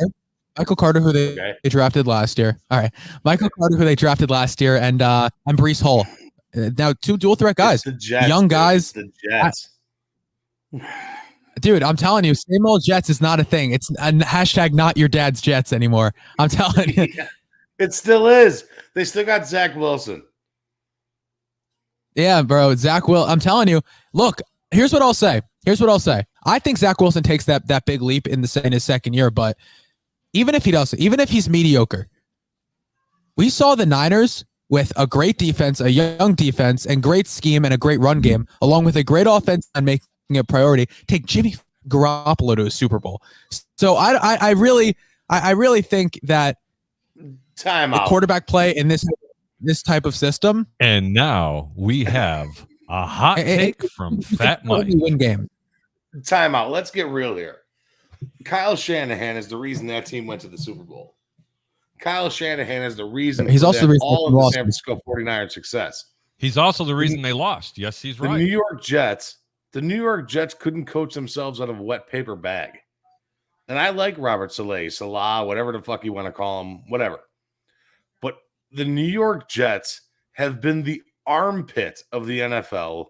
who they Okay. drafted last year. All right, Michael Carter, who they drafted last year, and Brees Hall. Now two dual threat guys. It's the Jets, Young dude. guys. It's the Jets. Dude, I'm telling you, same old Jets is not a thing. It's a hashtag not your dad's Jets anymore. I'm telling you. It still is. They still got Zach Wilson. Yeah, bro. I'm telling you, look, here's what I'll say. I think Zach Wilson takes that big leap in his second year, but even if he doesn't, even if he's mediocre, we saw the Niners with a great defense, a young defense, and great scheme and a great run game, along with a great offense and making it a priority, take Jimmy Garoppolo to a Super Bowl. So I really think that the quarterback play in this type of system. And now we have a hot take from Fat Mike. Win game. Timeout. Let's get real here. Kyle Shanahan is the reason that team went to the Super Bowl. Kyle Shanahan is the reason. He's also the reason all of the San Francisco 49ers success. He's also the reason they lost. Yes, he's right. The New York Jets couldn't coach themselves out of a wet paper bag. And I like Robert Salah, whatever the fuck you want to call him, whatever. But the New York Jets have been the armpit of the NFL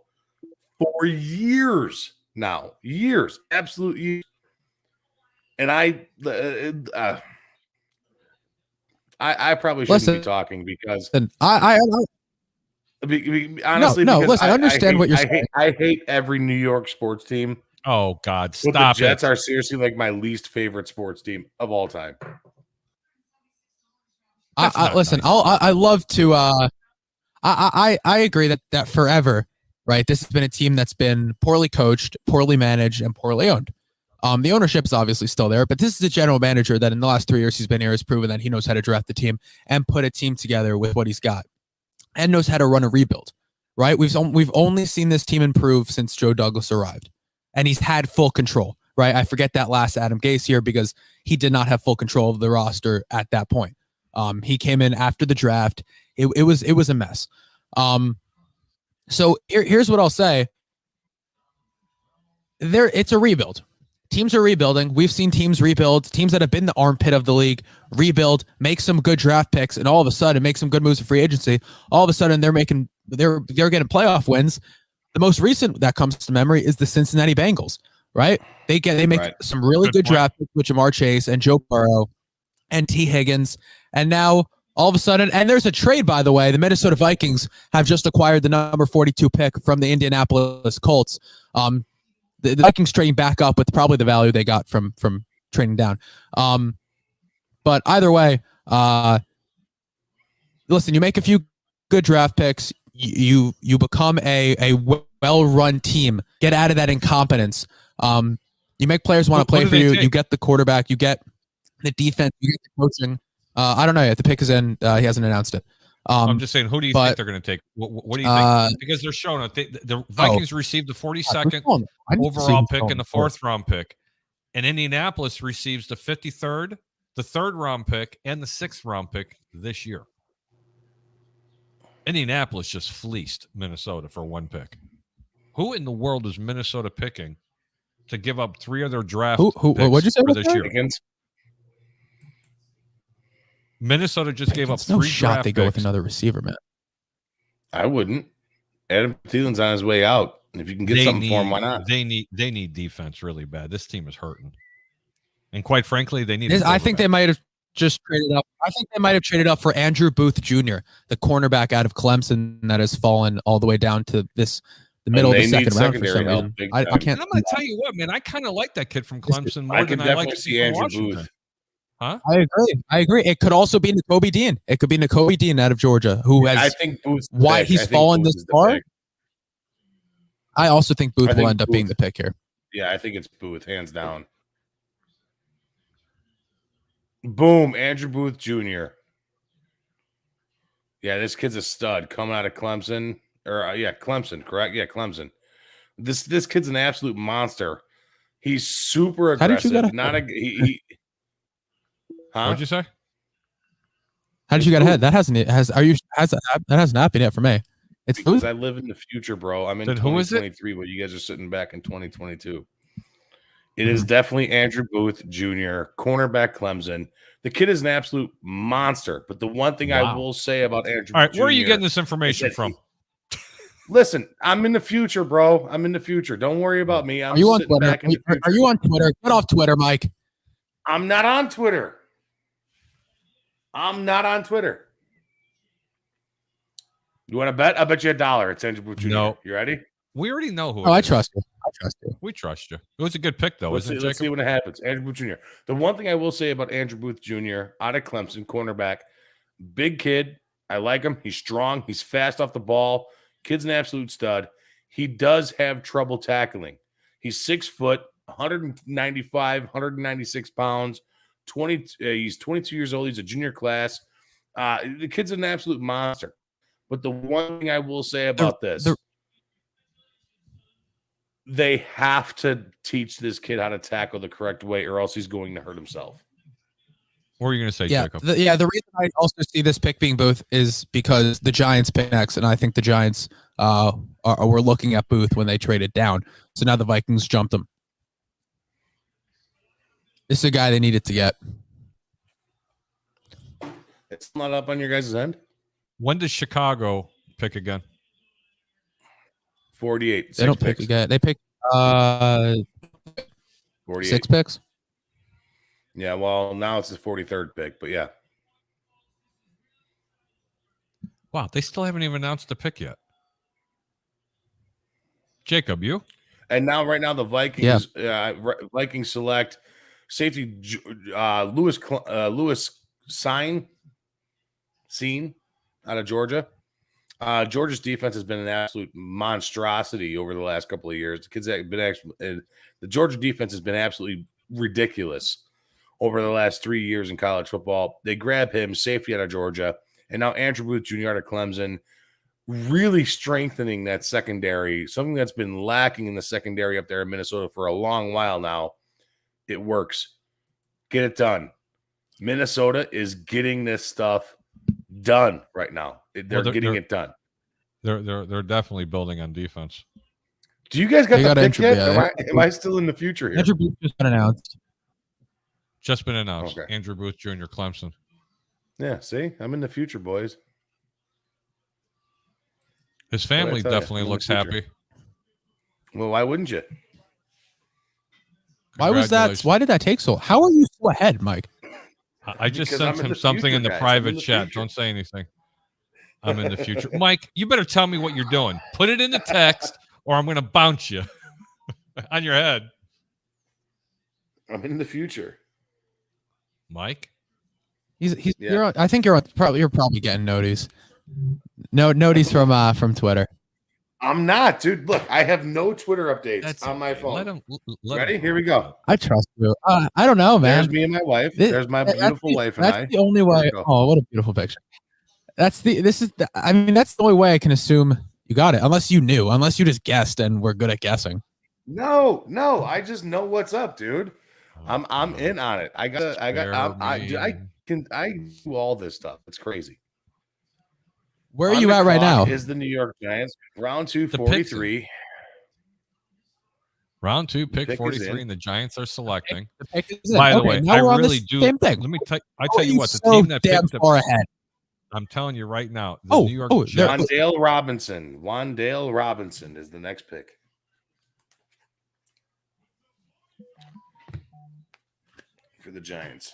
for years now. Years. Absolute years. And I probably shouldn't be talking because honestly, no, listen, I understand what you're saying. I hate every New York sports team. Oh God, stop but the Jets are seriously like my least favorite sports team of all time. Listen, I love to. I agree that forever, right? This has been a team that's been poorly coached, poorly managed, and poorly owned. The ownership is obviously still there, but this is a general manager that in the last 3 years he's been here has proven that he knows how to draft the team and put a team together with what he's got, and knows how to run a rebuild. Right? We've only seen this team improve since Joe Douglas arrived, and he's had full control. Right? I forget that last Adam Gase year because he did not have full control of the roster at that point. He came in after the draft. It was a mess. So here's what I'll say. It's a rebuild. Teams are rebuilding. We've seen teams rebuild, teams that have been the armpit of the league, rebuild, make some good draft picks, and all of a sudden make some good moves in free agency. All of a sudden they're getting playoff wins. The most recent that comes to memory is the Cincinnati Bengals, right? They make some really good draft picks with Jamar Chase and Joe Burrow and T. Higgins. And now all of a sudden, and there's a trade, by the way, the Minnesota Vikings have just acquired the number 42 pick from the Indianapolis Colts. The Vikings trading back up with probably the value they got from trading down. But either way, listen, you make a few good draft picks, you become a well-run team. Get out of that incompetence. You make players want to play for you. You get the quarterback. You get the defense. You get the coaching. I don't know yet. The pick is in. He hasn't announced it. I'm just saying, who do you think they're going to take? What do you think? Because they're showing it. The Vikings received the 42nd overall pick and the 4th round pick, and Indianapolis receives the 53rd, the 3rd round pick, and the 6th round pick this year. Indianapolis just fleeced Minnesota for 1 pick. Who in the world is Minnesota picking to give up 3 of their draft picks what'd you say for this year? Higgins. Minnesota just gave up 3 no shot draft they go picks. with another receiver, man. I wouldn't. Adam Thielen's on his way out. And if you can get something for him, why not? They need defense really bad. This team is hurting. And quite frankly, they need I think they might have just traded up. I think they might have traded up for Andrew Booth Jr., the cornerback out of Clemson that has fallen all the way down to the middle of the second round for some reason. I can't. And I'm going to tell you what, man. I kind of like that kid from Clemson more than I like to see Andrew Washington. Booth. Huh? I agree. It could also be Nakobe Dean. It could be Nakobe Dean out of Georgia, who has. I think Booth's why he's fallen this far. I also think Booth will end up being the pick here. Yeah, I think it's Booth, hands down. Boom, Andrew Booth Jr. Yeah, this kid's a stud coming out of Clemson. Clemson, correct? Yeah, Clemson. This kid's an absolute monster. He's super aggressive. What'd you say? How did you get ahead? That hasn't happened yet for me. It's because Booth? I live in the future, bro. I'm in Then who is it? 2023, but you guys are sitting back in 2022. It is definitely Andrew Booth Jr., cornerback Clemson. The kid is an absolute monster. But the one thing I will say about Andrew All right, Jr. where are you getting this information from? Listen, I'm in the future, bro. I'm in the future. Don't worry about me. Are you on Twitter? Are you on Twitter? Get off Twitter, Mike. I'm not on Twitter. I'm not on Twitter. You want to bet? I bet you $1. It's Andrew Booth Jr. No. You ready? We already know who. Oh, it I is. trust you. I trust you. We trust you. It was a good pick, though, Let's isn't see, it, let's see Jacob? what happens. Andrew Booth Jr. The one thing I will say about Andrew Booth Jr. out of Clemson, cornerback, big kid. I like him. He's strong. He's fast off the ball. Kid's an absolute stud. He does have trouble tackling. He's 6 foot, 195, 196 pounds. He's 22 years old. He's a junior class. The kid's an absolute monster. But the one thing I will say about this, they have to teach this kid how to tackle the correct way, or else he's going to hurt himself. What were you going to say, Yeah, Jacob? the reason I also see this pick being Booth is because the Giants pick next, and I think the Giants were looking at Booth when they traded down. So now the Vikings jumped him. This is a guy they needed to get. It's not up on your guys' end. When does Chicago pick again? 48. They don't pick again. They pick 48. 6 picks. Yeah, well, now it's the 43rd pick, but yeah. Wow, they still haven't even announced the pick yet. Jacob, you? And now, right now, the Vikings, Vikings select safety Lewis Scene out of Georgia. Georgia's defense has been an absolute monstrosity over the last couple of years. The kids have been the Georgia defense has been absolutely ridiculous over the last 3 years in college football. They grab him, safety out of Georgia, and now Andrew Booth Jr. out of Clemson, really strengthening that secondary, something that's been lacking in the secondary up there in Minnesota for a long while now. It works. Get it done. Minnesota is getting this stuff done right now. They're getting it done. They're definitely building on defense. Do you guys got the pick yet? Yeah. Am I still in the future here? Andrew Booth just been announced. Just been announced. Okay. Andrew Booth Jr., Clemson. Yeah, see? I'm in the future, boys. His family What'd I tell you? definitely I'm in the looks future. happy. Well, why wouldn't you? Why was that? Congratulations. Why did that take so? How are you so ahead, Mike? I just Because I'm sent in him the something future, in the guys. I'm in private the chat. future. Don't say anything. I'm in the future. Mike, you better tell me what you're doing. Put it in the text or I'm going to bounce you on your head. I'm in the future. Mike? He's Yeah. you're I think you're probably getting noties. No noties from Twitter. I'm not, dude. Look, I have no Twitter updates on my okay. phone. Let him, Ready? Here we go. I trust you. I don't know, man. There's me and my wife. This- There's my that's beautiful the- wife and that's I. the only There we way. go. Oh, what a beautiful picture. That's the only way I can assume you got it. Unless you knew, unless you just guessed and we're good at guessing. No, I just know what's up, dude. I'm in on it. I do all this stuff. It's crazy. Where are On you the at right now? clock Is the New York Giants round 2, The picks 43? Round 2, pick pick is 43, in. and the Giants are selecting. The pick is in. By the Okay, way, now I we're on the really do. Same thing. Let me tell How you are you what, the so team that damn picked far up, ahead. I'm telling you right now, the Oh, New York oh, there- Jets. Wandale Robinson. Wandale Robinson is the next pick. For the Giants.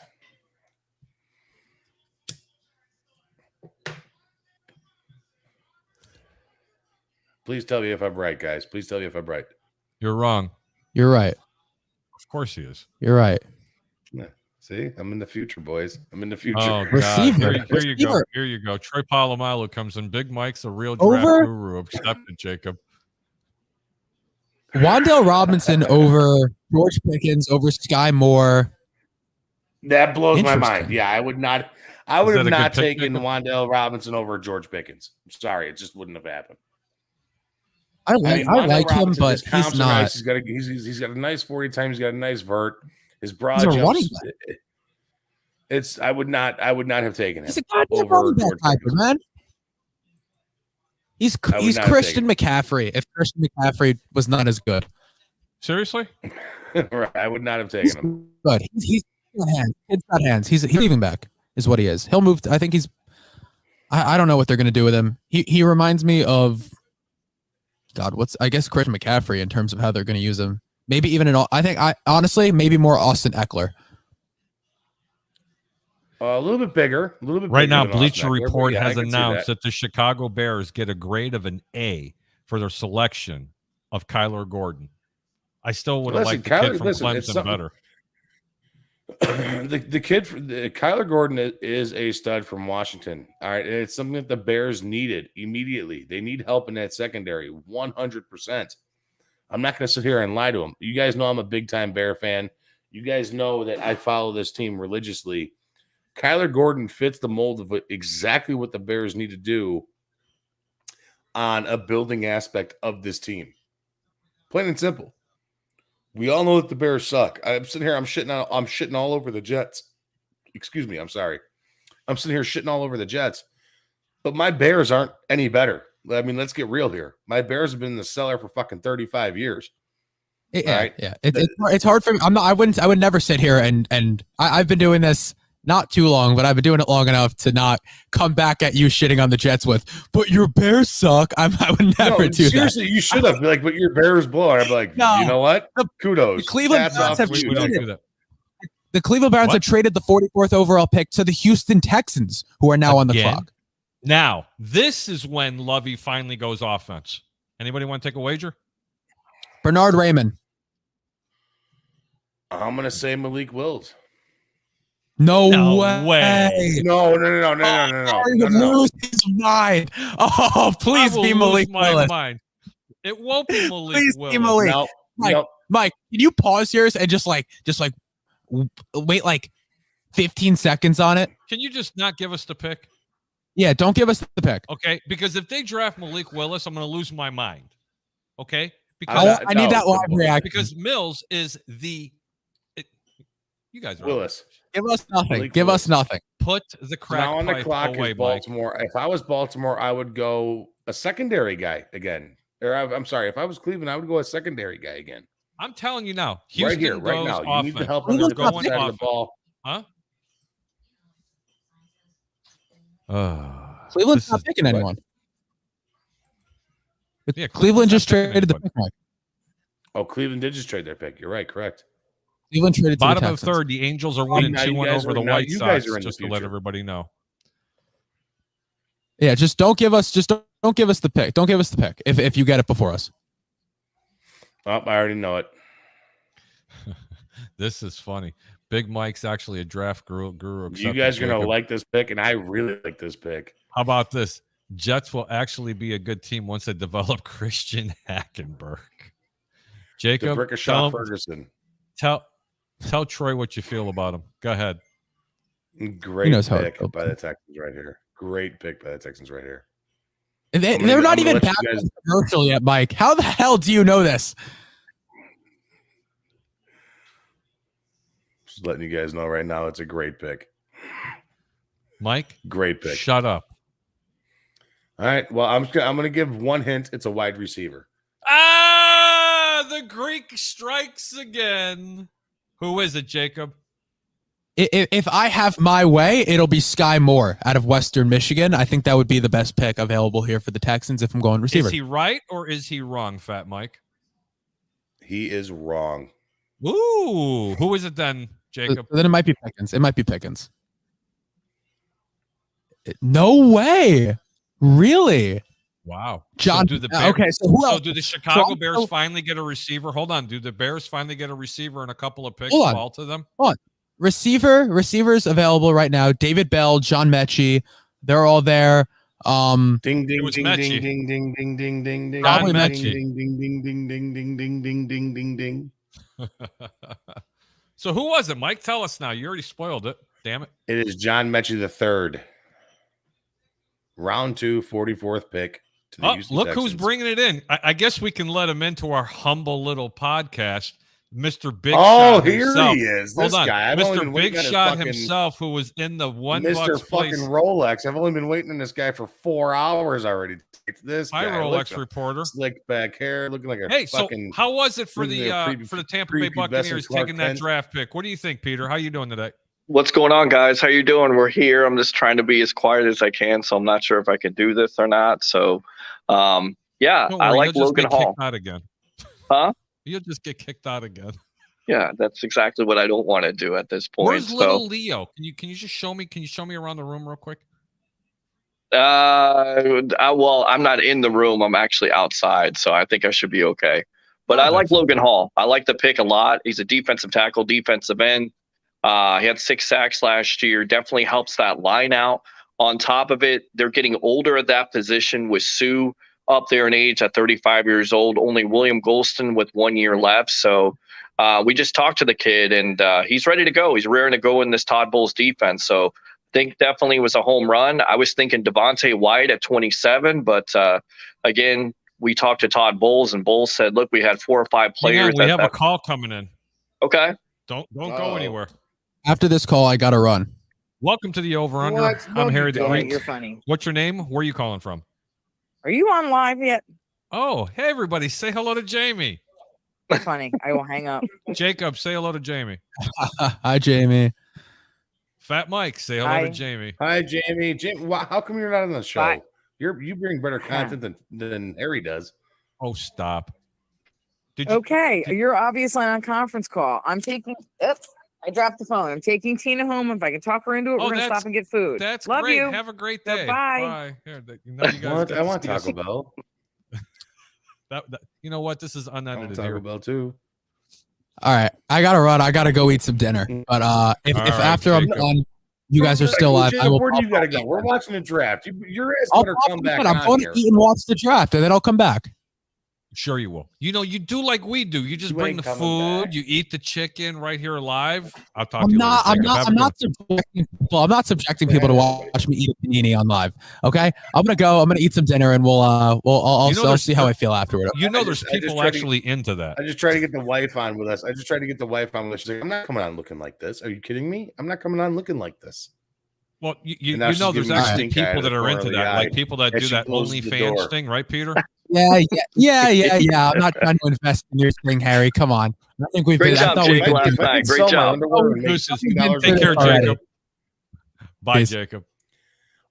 Please tell me if I'm right, guys. Please tell me if I'm right. You're wrong. You're right. Of course he is. You're right. Yeah. See, I'm in the future, boys. I'm in the future. Oh, God. Receiver. Here you go. Receiver. Here you go. Troy Polamalu comes in. Big Mike's a real draft Over- guru. Accepted, Jacob. Wandale Robinson over George Pickens over Sky Moore. That blows my Interesting. mind. Yeah, I would not. I would Is have that a not good pick, taken Jacob? Wandale Robinson over George Pickens. I'm sorry, it just wouldn't have happened. I like Wandale him, Robinson, but his comps he's are not. nice. He's got a nice 40 time. He's got a nice vert. His broad He's a running jumps. It's. I would not have taken him. He's a goddamn over running back George type, Pickens. man. He's I would not have Christian McCaffrey. If Christian McCaffrey was not as good, Seriously? Right, I would not have he's taken him. good. He's got hands. Kid's got hands. He's leaving back is what he is. He'll move. I think he's. I don't know what they're gonna do with him. He reminds me of. God, I guess Christian McCaffrey in terms of how they're gonna use him. Maybe even honestly maybe more Austin Eckler. A little bit bigger. A little bit Right bigger now, than Austin Bleacher Eckler, but Report yeah, I has can see announced that the Chicago Bears get a grade of an A for their selection of Kyler Gordon. I still would have Listen, liked the kid Kyler- from listen, it's Clemson something- better. Kyler Gordon is a stud from Washington. All right. And it's something that the Bears needed immediately. They need help in that secondary 100%. I'm not going to sit here and lie to them. You guys know I'm a big time Bear fan. You guys know that I follow this team religiously. Kyler Gordon fits the mold of exactly what the Bears need to do on a building aspect of this team. Plain and simple. We all know that the Bears suck. I'm sitting here, I'm shitting all over the Jets. Excuse me, I'm sorry. I'm sitting here shitting all over the Jets. But my Bears aren't any better. I mean, let's get real here. My Bears have been in the cellar for fucking 35 years. Yeah, Right. yeah. It's hard for me. I would never sit here and I've been doing this not too long, but I've been doing it long enough to not come back at you shitting on the Jets with, but your Bears suck. I would never do seriously, you should have. Be like, but your Bears blow. I'm like, No. you know what? Kudos. The Cleveland Hats Browns off have to you. We don't traded- do that. The Cleveland Browns What? have traded the 44th overall pick to the Houston Texans, who are now on the Again? clock. Now, this is when Lovey finally goes offense. Anybody want to take a wager? Bernard Raymond. I'm gonna say Malik Wills. No, No way. way. No. He would lose his mind. Oh, please I will be lose Malik my Willis. mind. It won't be Malik Please Willis. be Malik. No, Mike, no. Mike, can you pause yours and just wait like 15 seconds on it? Can you just not give us the pick? Yeah, don't give us the pick. Okay, because if they draft Malik Willis, I'm going to lose my mind. Okay, because I need that live reaction. because Mills is you guys are Willis. Give us nothing. Malik Give Willis. us nothing. put the crack Now on the pipe clock away, is Mike. Baltimore. If I was Baltimore, I would go a secondary guy again. I'm sorry. If I was Cleveland, I would go a secondary guy again. I'm telling you now, Houston Right here, right goes now. You offense. need to help on Who's the not defensive side of the picking? ball. Huh? Cleveland's This not is- picking anyone. Yeah, Cleveland just not picking traded the anybody. pick. Mike. Oh, Cleveland did just trade their pick. You're right. Correct. Cleveland traded to Bottom the of Texans. third, the Angels are winning now you 2-1 guys over are- the now White you guys Sox. are in the Just to let future. everybody know. Yeah, just don't give us the pick. Don't give us the pick if you get it before us. Oh, I already know it. This is funny. Big Mike's actually a draft guru. You except guys for are gonna Jacob. like this pick, and I really like this pick. How about this? Jets will actually be a good team once they develop Christian Hackenberg. The Jacob, Brickashaw Ferguson. tell Troy what you feel about him. Go ahead. Great He knows how it pick goes. by the Texans right here. Great pick by the Texans right here. They're I'm gonna not even let you back guys- on the commercial yet, Mike. How the hell do you know this? Just letting you guys know right now, it's a great pick. Mike, Great pick. shut up. All right. Well, I'm gonna give one hint. It's a wide receiver. Ah, the Greek strikes again. Who is it, Jacob? If I have my way, it'll be Sky Moore out of Western Michigan. I think that would be the best pick available here for the Texans if I'm going receiver. Is he right or is he wrong, Fat Mike? He is wrong. Ooh, who is it then, Jacob? Then it might be Pickens. It might be Pickens. No way. Really? Wow. John. So do the Bears, Okay, so who so else? do the Chicago So- Bears finally get a receiver? Hold on. Do the Bears finally get a receiver and a couple of picks Hold on. fall to them? Receivers available right now. David Bell, John Mechie. They're all there. Ding ding It was ding Mechie. ding ding ding ding ding ding. Probably ding, Mechie. Ding ding ding ding ding ding ding ding ding ding ding ding. So who was it, Mike? Tell us now. You already spoiled it. Damn it. It is John Mechie III. Round 2, 44th pick to the Oh, Houston look Texans. who's bringing it in. I guess we can let him into our humble little podcast, Mr. Big Oh, Shot here himself. he is. Hold This on. guy. I've only Mr. been Big waiting on his Shot fucking- himself, who was in the $1 Mr. place. fucking Rolex. I've only been waiting on this guy for 4 hours already. It's this Hi, guy. Rolex Look, reporter. slick back hair, looking like a Hey, so fucking. how was it for looking the at a for the Tampa Bay prepubescent Buccaneers Clark taking that Kent. draft pick? What do you think, Peter? How you doing today? What's going on, guys? How you doing? We're here. I'm just trying to be as quiet as I can, so I'm not sure if I can do this or not. So, yeah, Don't I worry, like you'll just Logan get Hall. kicked out again. Huh? You'll just get kicked out again. Yeah, that's exactly what I don't want to do at this point. Where's little Leo? Can you just show me? Can you show me around the room real quick? Well, I'm not in the room. I'm actually outside, so I think I should be okay. But I like Logan Hall. I like the pick a lot. He's a defensive tackle, defensive end. He had 6 sacks last year. Definitely helps that line out. On top of it, they're getting older at that position with Sue up there in age at 35 years old. Only William Golston with 1 year left. So we just talked to the kid, and he's ready to go. He's raring to go in this Todd Bowles defense. So I think definitely was a home run. I was thinking Devontae White at 27, but again, we talked to Todd Bowles, and Bowles said, look, we had 4 or 5 players. We have a call coming in. Okay. Don't go anywhere. After this call, I got to run. Welcome to the Over Under. I'm Harry the Greek. You're funny. What's your name? Where are you calling from? Are you on live yet? Oh, hey, everybody. Say hello to Jamie. You're funny. I will hang up. Jacob, say hello to Jamie. Hi, Jamie. Fat Mike, say hello to Jamie. Hi, Jamie. How come you're not on the show? Bye. You bring better content than Harry does. Oh, stop. You're obviously on a conference call. I'm taking. Oops, I dropped the phone. I'm taking Tina home. If I can talk her into it, we're gonna stop and get food. That's Love great. you. Have a great day. Bye. Here, I want Taco Bell. You know what? This is unedited. Taco Bell too. All right, I gotta run. I gotta go eat some dinner. But if after I'm done, you guys are still live, I will. Where do you gotta go? We're watching the draft. Your ass better come back. I'm going to eat and watch the draft, and then I'll come back. Sure you will. You know, you do like we do. You just bring the food, you eat the chicken right here live. I'll talk to you later. I'm not subjecting people to watch me eat a panini on live. Okay, I'm gonna eat some dinner, and I'll see how I feel afterward. You know, there's people actually into that. I just try to get the wife on with us. She's like, I'm not coming on looking like this. Are you kidding me? I'm not coming on looking like this. Well, you know, there's actually people that are into that, like people that do that OnlyFans thing, right, Peter? Yeah. I'm not trying to invest in your thing, Harry. Come on. I think we've been. Great job. Take care, Jacob. Bye, Jacob.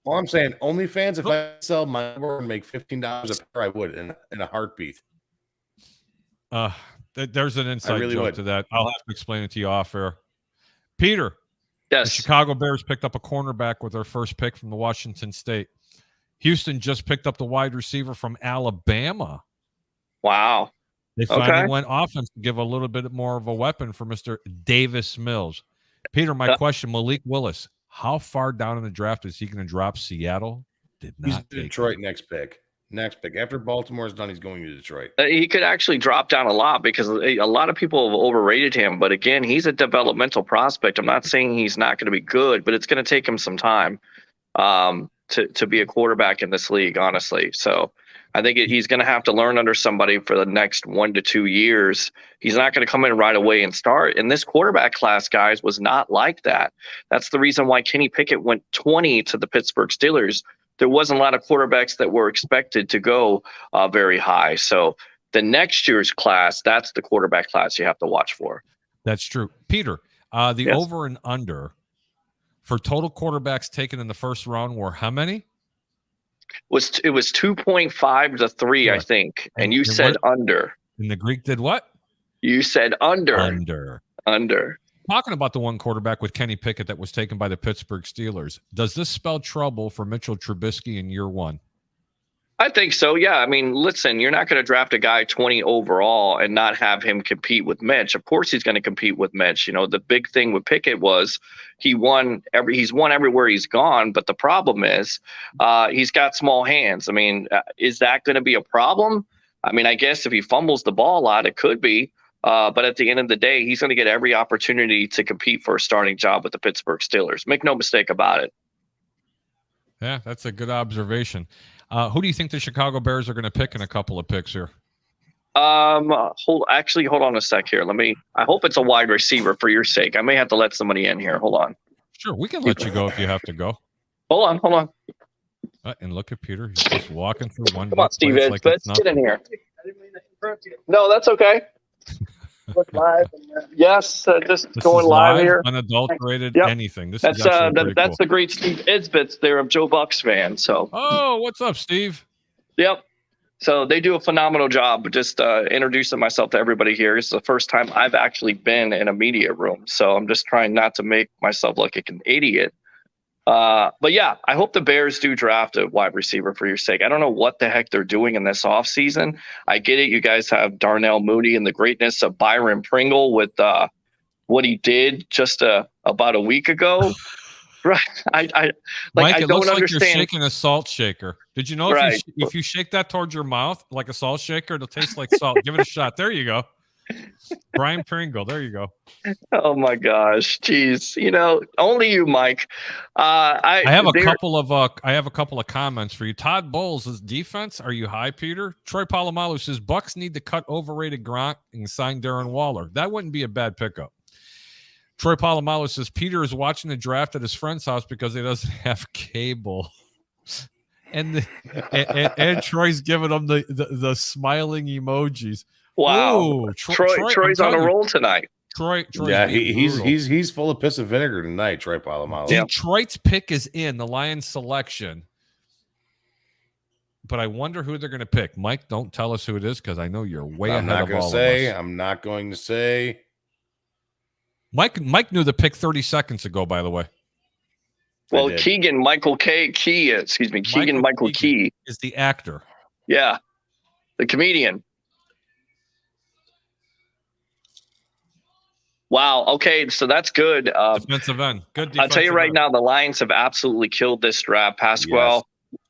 Well, I'm saying OnlyFans. If I sell my underwear and make $15 a pair, I would in a heartbeat. There's an inside joke to that. I'll have to explain it to you off air. Peter. Yes. The Chicago Bears picked up a cornerback with their first pick from the Washington State. Houston just picked up the wide receiver from Alabama. Wow. They finally went offense to give a little bit more of a weapon for Mr. Davis Mills. Peter, my question, Malik Willis, how far down in the draft is he going to drop? Seattle did not. He's Detroit next pick. After Baltimore's done, he's going to Detroit. He could actually drop down a lot because a lot of people have overrated him. But again, he's a developmental prospect. I'm not saying he's not going to be good, but it's going to take him some time to be a quarterback in this league, honestly. So I think he's going to have to learn under somebody for the next 1 to 2 years. He's not going to come in right away and start. And this quarterback class, guys, was not like that. That's the reason why Kenny Pickett went 20 to the Pittsburgh Steelers. There wasn't a lot of quarterbacks that were expected to go very high. So the next year's class, that's the quarterback class you have to watch for. That's true. Peter, over and under for total quarterbacks taken in the first round were how many? It was 2.5 to 3, I think. And you said under. And the Greek did what? You said under. Under. Talking about the one quarterback with Kenny Pickett that was taken by the Pittsburgh Steelers, does this spell trouble for Mitchell Trubisky in year one? I think so, yeah. I mean, listen, you're not going to draft a guy 20 overall and not have him compete with Mitch. Of course he's going to compete with Mitch. You know, the big thing with Pickett was he's won everywhere he's gone, but the problem is he's got small hands. I mean, is that going to be a problem? I mean, I guess if he fumbles the ball a lot, it could be. But at the end of the day, he's going to get every opportunity to compete for a starting job with the Pittsburgh Steelers. Make no mistake about it. Yeah, that's a good observation. Who do you think the Chicago Bears are going to pick in a couple of picks here? Hold on a sec here. I hope it's a wide receiver for your sake. I may have to let somebody in here. Hold on. Sure, we can let you go if you have to go. Hold on. And look at Peter. He's just walking through one. Come on, Steve. Let's get in here. No, that's okay. Yes, just this going live here. Unadulterated anything. That's cool. The great Steve Isbitz there of Joe Buck's fan. So. Oh, what's up, Steve? Yep. So they do a phenomenal job just introducing myself to everybody here. It's the first time I've actually been in a media room. So I'm just trying not to make myself look like an idiot. But yeah, I hope the Bears do draft a wide receiver for your sake. I don't know what the heck they're doing in this offseason. I get it. You guys have Darnell Mooney and the greatness of Byron Pringle with what he did just about a week ago. Right. I Mike, I it don't looks like understand. you're shaking a salt shaker. Did you know Right. if you shake that towards your mouth like a salt shaker, it'll taste like salt. Give it a shot. There you go. Brian Pringle. There you go. Oh my gosh. Jeez. Only you, Mike. I have a couple of comments for you. Todd Bowles' defense. Are you high, Peter? Troy Polamalu says Bucks need to cut overrated Gronk and sign Darren Waller. That wouldn't be a bad pickup. Troy Polamalu says Peter is watching the draft at his friend's house because he doesn't have cable. And Troy's giving him the smiling emojis. Wow. Ooh, Troy's on a roll tonight. Troy's Yeah, being brutal. he's full of piss and vinegar tonight, Troy Polamalu. Detroit's pick is in the Lions selection. But I wonder who they're going to pick. Mike, don't tell us who it is because I know you're way ahead of all of us. I'm not going to say. Mike knew the pick 30 seconds ago, by the way. Well, Keegan Michael Key is the actor. Yeah, the comedian. Wow. Okay, so that's good. Defensive end. Good. I'll tell you right now, the Lions have absolutely killed this draft. Pasquale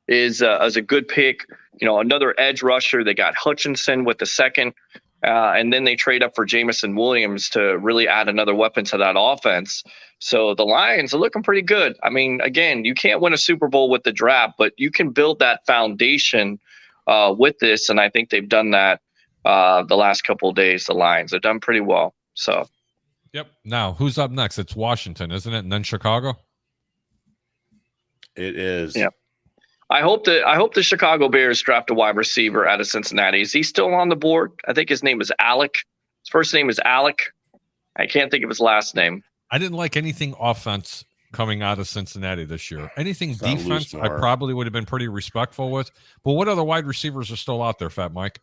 is a good pick. Another edge rusher. They got Hutchinson with the second. And then they trade up for Jamison Williams to really add another weapon to that offense. So the Lions are looking pretty good. I mean, again, you can't win a Super Bowl with the draft, but you can build that foundation with this. And I think they've done that the last couple of days. The Lions have done pretty well. So, yep. Now, who's up next? It's Washington, isn't it? And then Chicago. It is. Yep. I hope the Chicago Bears draft a wide receiver out of Cincinnati. Is he still on the board? I think his name is Alec. His first name is Alec. I can't think of his last name. I didn't like anything offense coming out of Cincinnati this year. Anything defense, I more. probably would have been pretty respectful with. But what other wide receivers are still out there, Fat Mike?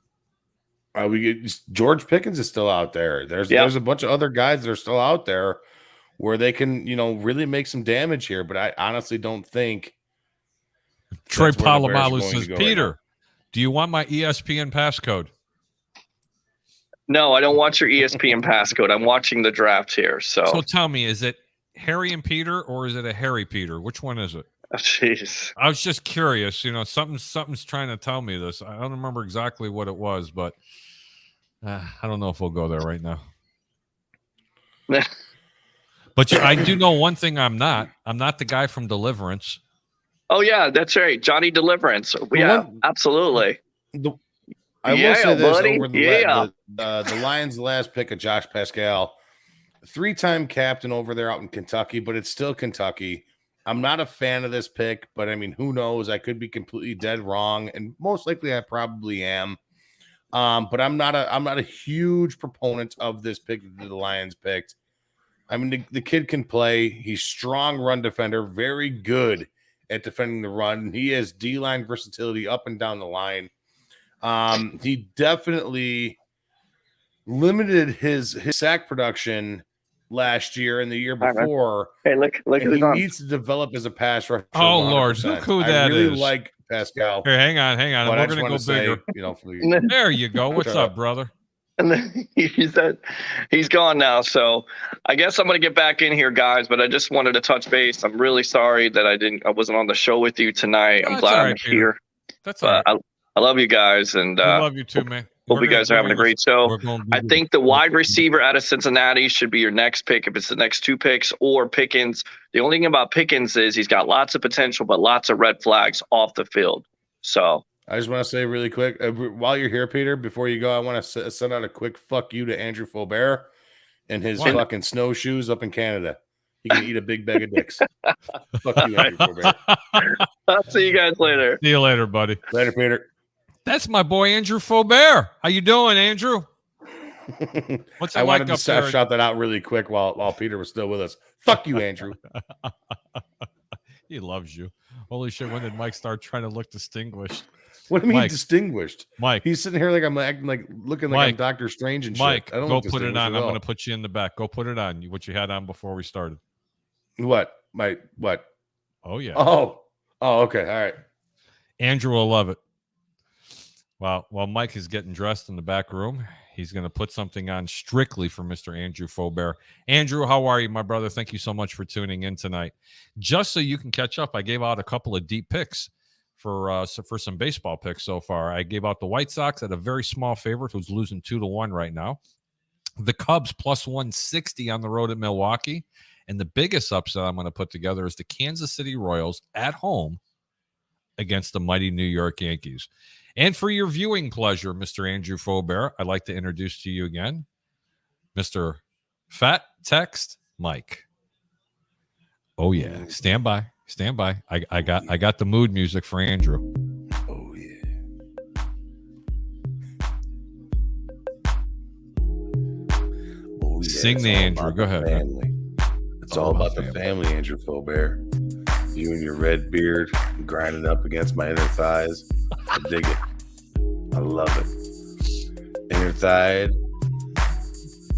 George Pickens is still out there. There's a bunch of other guys that are still out there where they can, really make some damage here. But I honestly don't think. Troy Polamalu says, Peter, right, do you want my ESPN passcode? No, I don't want your ESPN passcode. I'm watching the draft here. So tell me, is it Harry and Peter or is it a Harry Peter? Which one is it? Oh, jeez. I was just curious. Something's trying to tell me this. I don't remember exactly what it was, but I don't know if we'll go there right now. But I do know one thing I'm not. I'm not the guy from Deliverance. Oh, yeah, that's right. Johnny Deliverance. Yeah, absolutely. I will say this buddy. over the Lions' last pick of Josh Pascal, 3-time captain over there out in Kentucky, but it's still Kentucky. I'm not a fan of this pick, but I mean, who knows? I could be completely dead wrong, and most likely I probably am. But I'm not a huge proponent of this pick that the Lions picked. I mean, the kid can play. He's strong run defender, very good at defending the run. He has D-line versatility up and down the line. He definitely limited his sack production last year and the year before. Hey, look he needs to develop as a pass rusher. Oh, Lord, look who that is. I really like Pascal. Here, hang on. We're going to go bigger. There you go. What's up, brother? And then he's gone now. So I guess I'm going to get back in here, guys. But I just wanted to touch base. I'm really sorry that I wasn't on the show with you tonight. I'm glad I'm here. That's all right. I love you guys, and I love you too, man. Hope you guys are having a great show. I think the wide receiver out of Cincinnati should be your next pick if it's the next 2 picks, or Pickens. The only thing about Pickens is he's got lots of potential, but lots of red flags off the field. So I just want to say really quick, while you're here, Peter, before you go, I want to send out a quick fuck you to Andrew Faubert and his fucking snowshoes up in Canada. He can eat a big bag of dicks. Fuck you, Andrew Faubert. I'll see you guys later. See you later, buddy. Later, Peter. That's my boy Andrew Faubert. How you doing, Andrew? What's it I like wanted to shout that out really quick while Peter was still with us. Fuck you, Andrew. He loves you. Holy shit! When did Mike start trying to look distinguished? What do you mean Mike. distinguished? Mike, He's sitting here like I'm acting like looking like I'm Mike. Doctor Strange and Mike, shit. I don't go look put it distinguished on. at I'm all. going to put you in the back. Go put it on. What you had on before we started. What? What? Oh, yeah. Oh, okay. All right. Andrew will love it. Well, while Mike is getting dressed in the back room, he's going to put something on strictly for Mr. Andrew Faubert. Andrew, how are you, my brother? Thank you so much for tuning in tonight. Just so you can catch up, I gave out a couple of deep picks for some baseball picks so far. I gave out the White Sox at a very small favorite who's losing 2-1 right now. The Cubs plus 160 on the road at Milwaukee. And the biggest upset I'm going to put together is the Kansas City Royals at home against the mighty New York Yankees. And for your viewing pleasure, Mr. Andrew Faubert, I'd like to introduce to you again, Mr. Fat Text Mike. Oh yeah, stand by. I got the mood music for Andrew. Oh yeah. Oh, yeah. Sing It's the all Andrew. about Go the ahead, man. family. It's all about the family, Andrew Faubert. You and your red beard grinding up against my inner thighs. I dig it. I love it. Inner thigh,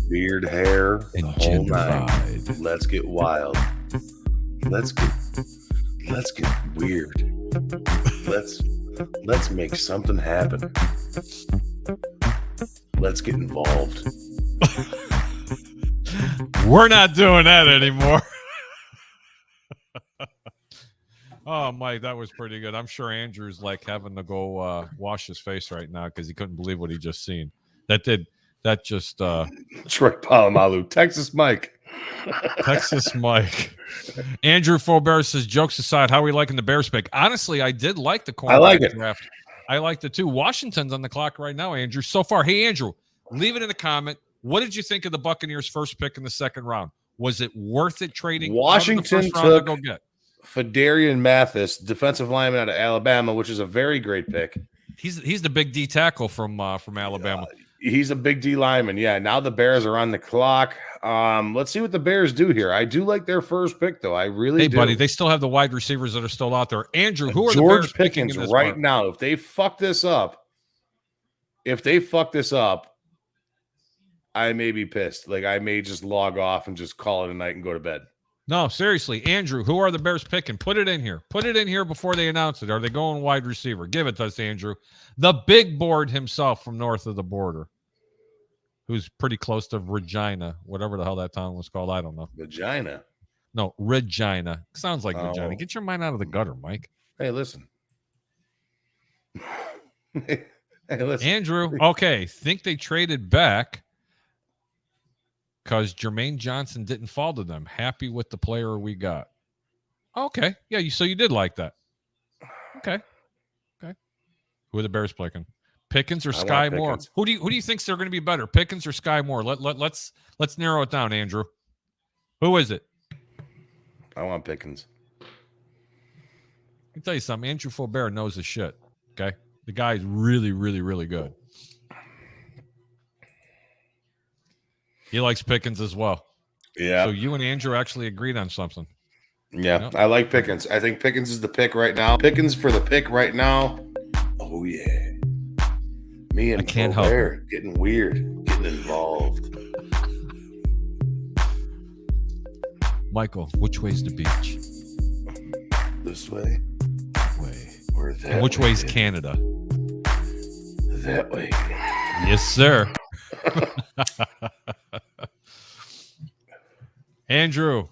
beard, hair, And the whole nine. gentrified. Let's get wild. Let's get weird. Let's make something happen. Let's get involved. We're not doing that anymore. Oh, Mike, that was pretty good. I'm sure Andrew's like having to go wash his face right now because he couldn't believe what he just seen. Troy Polamalu, Texas Mike. Texas Mike. Andrew Faubert says, jokes aside, how are we liking the Bears pick? Honestly, I did like the cornerback like it. draft. I liked it too. Washington's on the clock right now, Andrew. So far, hey, Andrew, leave it in a comment. What did you think of the Buccaneers' first pick in the second round? Was it worth it trading Washington out of the first round took to go get? Fadarian Mathis, defensive lineman out of Alabama, which is a very great pick. He's the big D tackle from Alabama. He's a big D lineman. Yeah. Now the Bears are on the clock. Let's see what the Bears do here. I do like their first pick, though. I really Hey, do. buddy, they still have the wide receivers that are still out there. Andrew, who are the George Bears picking Pickens in this right part? now? If they fuck this up, I may be pissed. Like I may just log off and just call it a night and go to bed. No, seriously, Andrew, who are the Bears picking? Put it in here. Put it in here before they announce it. Are they going wide receiver? Give it to us, Andrew. The big board himself from north of the border, who's pretty close to Regina, whatever the hell that town was called. I don't know. Vagina. No, Regina. Sounds like Oh. Regina. Get your mind out of the gutter, Mike. Hey, listen. Hey, listen. Andrew, okay, think they traded back because Jermaine Johnson didn't fall to them. Happy with the player we got. Okay. Yeah, so you did like that. Okay. Who are the Bears picking? Pickens or I want Sky Moore? Pickens. Who do you think they're going to be better? Pickens or Sky Moore? Let's narrow it down, Andrew. Who is it? I want Pickens. Let me tell you something. Andrew Faubert knows his shit. Okay. The guy's really, really, really good. He likes Pickens as well. Yeah. So you and Andrew actually agreed on something. Yeah, Yep. I like Pickens. I think Pickens is the pick right now. Pickens for the pick right now. Oh yeah, me and I can't help Faubert getting weird, getting involved. Michael, which way's the beach? This way, Way. or that And which way, way's dude. Canada? That way. Yes, sir. Andrew,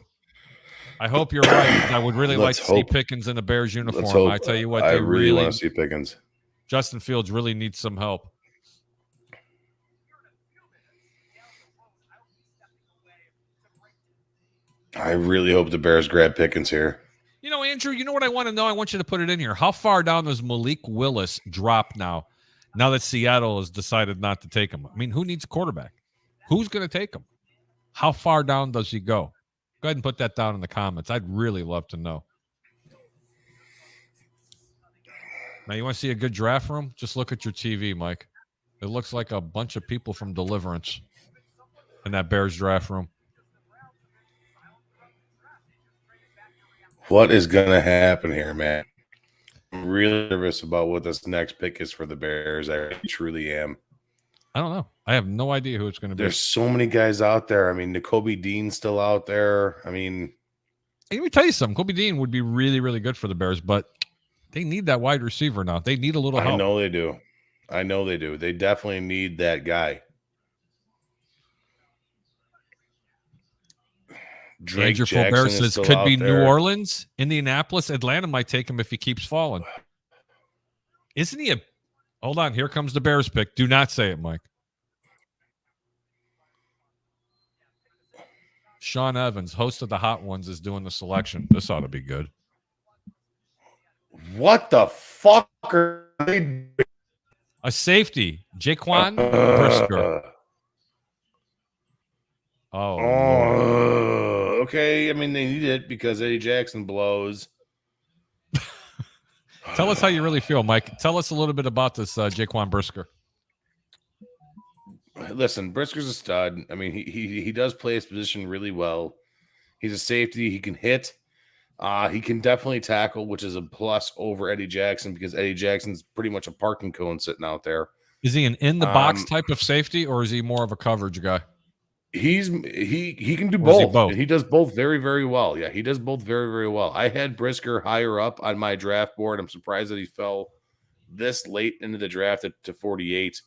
I hope you're right. I would really like Let's to see hope. Pickens in a Bears uniform. Let's hope. I tell you what, I they really want to see Pickens. Justin Fields really needs some help. I really hope the Bears grab Pickens here. You know, Andrew, you know what I want to know? I want you to put it in here. How far down does Malik Willis drop now that Seattle has decided not to take him? I mean, who needs a quarterback? Who's going to take him? How far down does he go? Go ahead and put that down in the comments. I'd really love to know. Now, you want to see a good draft room? Just look at your TV, Mike. It looks like a bunch of people from Deliverance in that Bears draft room. What is going to happen here, man? I'm really nervous about what this next pick is for the Bears. I truly am. I don't know. I have no idea who it's going to be. There's so many guys out there. I mean, Nakobe Dean's still out there. I mean, let me tell you something. Kobe Dean would be really, really good for the Bears, but they need that wide receiver now. They need a little help. I know they do. I know they do. They definitely need that guy. Drake Andrew Jackson Faubert is says still could out be there. New Orleans, Indianapolis, Atlanta might take him if he keeps falling. Isn't he a? Hold on, here comes the Bears pick. Do not say it, Mike. Sean Evans, host of the Hot Ones, is doing the selection. This ought to be good. What the fuck are they doing? A safety, Jaquan Brisker. Oh, okay. I mean, they need it because Eddie Jackson blows. Tell us how you really feel, Mike. Tell us a little bit about this Jaquan Brisker. Listen, Brisker's a stud. I mean, he does play his position really well. He's a safety. He can hit. He can definitely tackle, which is a plus over Eddie Jackson because Eddie Jackson's pretty much a parking cone sitting out there. Is he an in-the-box type of safety, or is he more of a coverage guy? He can do both. both. And he does both very, very well. Yeah, he does both very, very well. I had Brisker higher up on my draft board. I'm surprised that he fell this late into the draft to 48.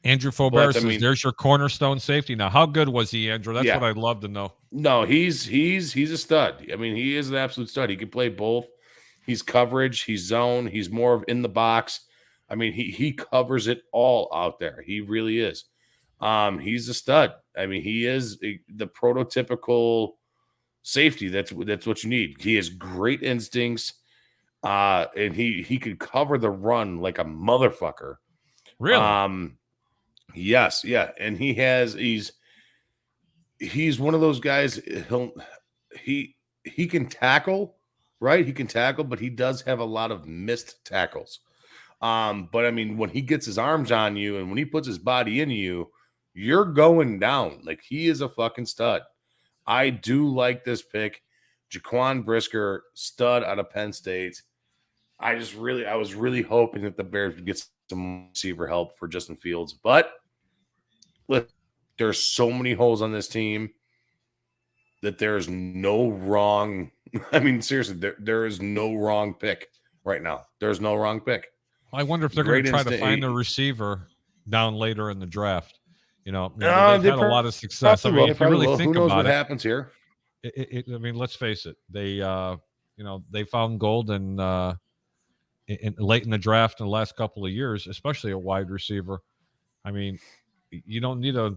Andrew Faubert says, "There's your cornerstone safety." Now, how good was he, Andrew? That's what I'd love to know. No, he's a stud. I mean, he is an absolute stud. He can play both. He's coverage. He's zone. He's more of in the box. I mean, he covers it all out there. He really is. He's a stud. I mean, he is the prototypical safety. That's what you need. He has great instincts, and he could cover the run like a motherfucker. Really? Yes, yeah, and he's one of those guys. He can tackle, right? He can tackle, but he does have a lot of missed tackles. But I mean, when he gets his arms on you and when he puts his body into you, you're going down. Like, he is a fucking stud. I do like this pick. Jaquan Brisker, stud out of Penn State. I was really hoping that the Bears would get some receiver help for Justin Fields. But look, there's so many holes on this team that there's no wrong. I mean, seriously, there is no wrong pick right now. There's no wrong pick. I wonder if they're going to try to find a receiver down later in the draft. You know, they've had a lot of success. I mean, if you really think about it, what happens here? I mean, let's face it. They, they found gold in late in the draft in the last couple of years, especially a wide receiver. I mean, you don't need I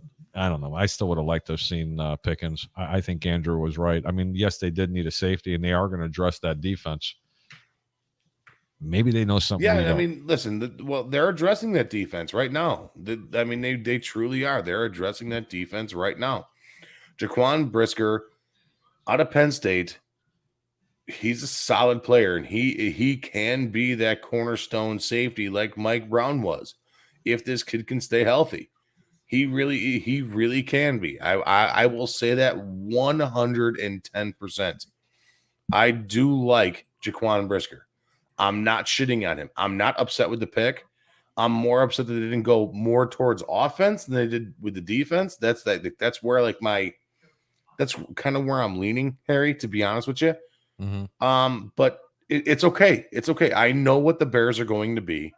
don't know. I still would have liked to have seen Pickens. I think Andrew was right. I mean, yes, they did need a safety, and they are going to address that defense. Maybe they know something. Yeah, I mean, listen. They're addressing that defense right now. I mean, they truly are. They're addressing that defense right now. Jaquan Brisker, out of Penn State, he's a solid player, and he can be that cornerstone safety like Mike Brown was, if this kid can stay healthy. He really can be. I will say that 110%. I do like Jaquan Brisker. I'm not shitting on him. I'm not upset with the pick. I'm more upset that they didn't go more towards offense than they did with the defense. That's where that's kind of where I'm leaning, Harry, to be honest with you. Mm-hmm. But it's okay. It's okay. I know what the Bears are going to be.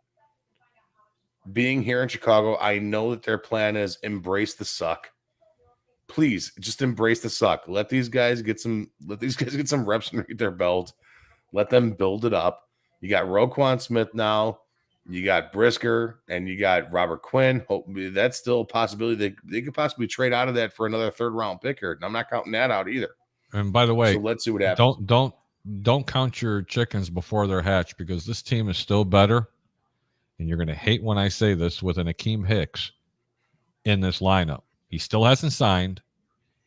Being here in Chicago, I know that their plan is embrace the suck. Please just embrace the suck. Let these guys get some reps underneath their belt. Let them build it up. You got Roquan Smith now. You got Brisker, and you got Robert Quinn. That's still a possibility. They could possibly trade out of that for another third-round pick here. And I'm not counting that out either. And by the way, so let's see what happens. Don't count your chickens before they're hatched, because this team is still better. And you're going to hate when I say this, with an Akeem Hicks in this lineup. He still hasn't signed.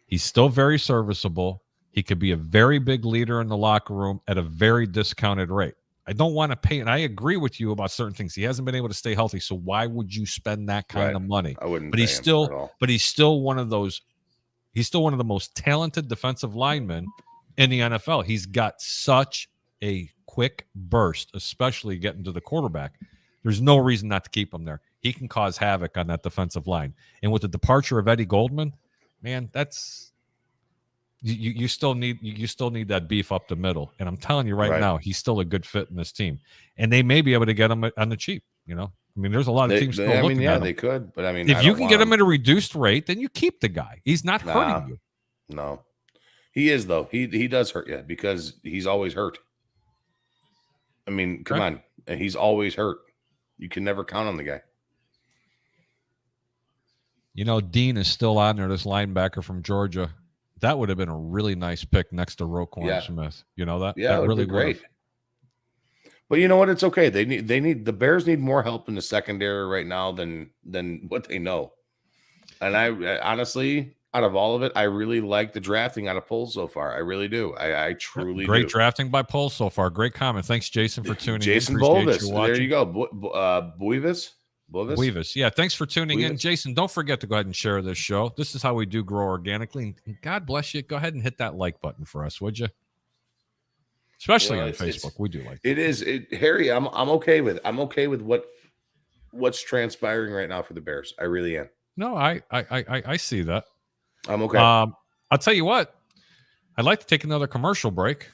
He's still very serviceable. He could be a very big leader in the locker room at a very discounted rate. I don't want to pay, and I agree with you about certain things. He hasn't been able to stay healthy, so why would you spend that kind of money? I wouldn't. But he's still one of those. He's still one of the most talented defensive linemen in the NFL. He's got such a quick burst, especially getting to the quarterback, there's no reason not to keep him there. He can cause havoc on that defensive line. And with the departure of Eddie Goldman, man, that's you still need that beef up the middle. And I'm telling you right now, he's still a good fit in this team. And they may be able to get him on the cheap, you know. I mean, there's a lot of teams still looking at him. They could, but I mean, if you can get him at a reduced rate, then you keep the guy. He's not hurting you. No. He is, though. He does hurt you because he's always hurt. I mean, come on. And he's always hurt. You can never count on the guy. You know, Dean is still on there, this linebacker from Georgia. That would have been a really nice pick next to Roquan Smith. You know that? Yeah, that really great. But you know what? It's okay. The Bears need more help in the secondary right now than what they know. And I honestly, out of all of it, I really like the drafting out of Poles so far. I really do. I truly Great do. drafting by Poles so far. Great comment. Thanks, Jason, for tuning Jason in. Bolvis. There you go. Buivis. Weavis. Yeah, thanks for tuning in. Jason, don't forget to go ahead and share this show. This is how we do grow organically. And God bless you. Go ahead and hit that like button for us, would you? Especially on Facebook. We do like that. Harry, I'm okay with it. I'm okay with what's transpiring right now for the Bears. I really am. No, I see that. I'm okay. I'll tell you what. I'd like to take another commercial break.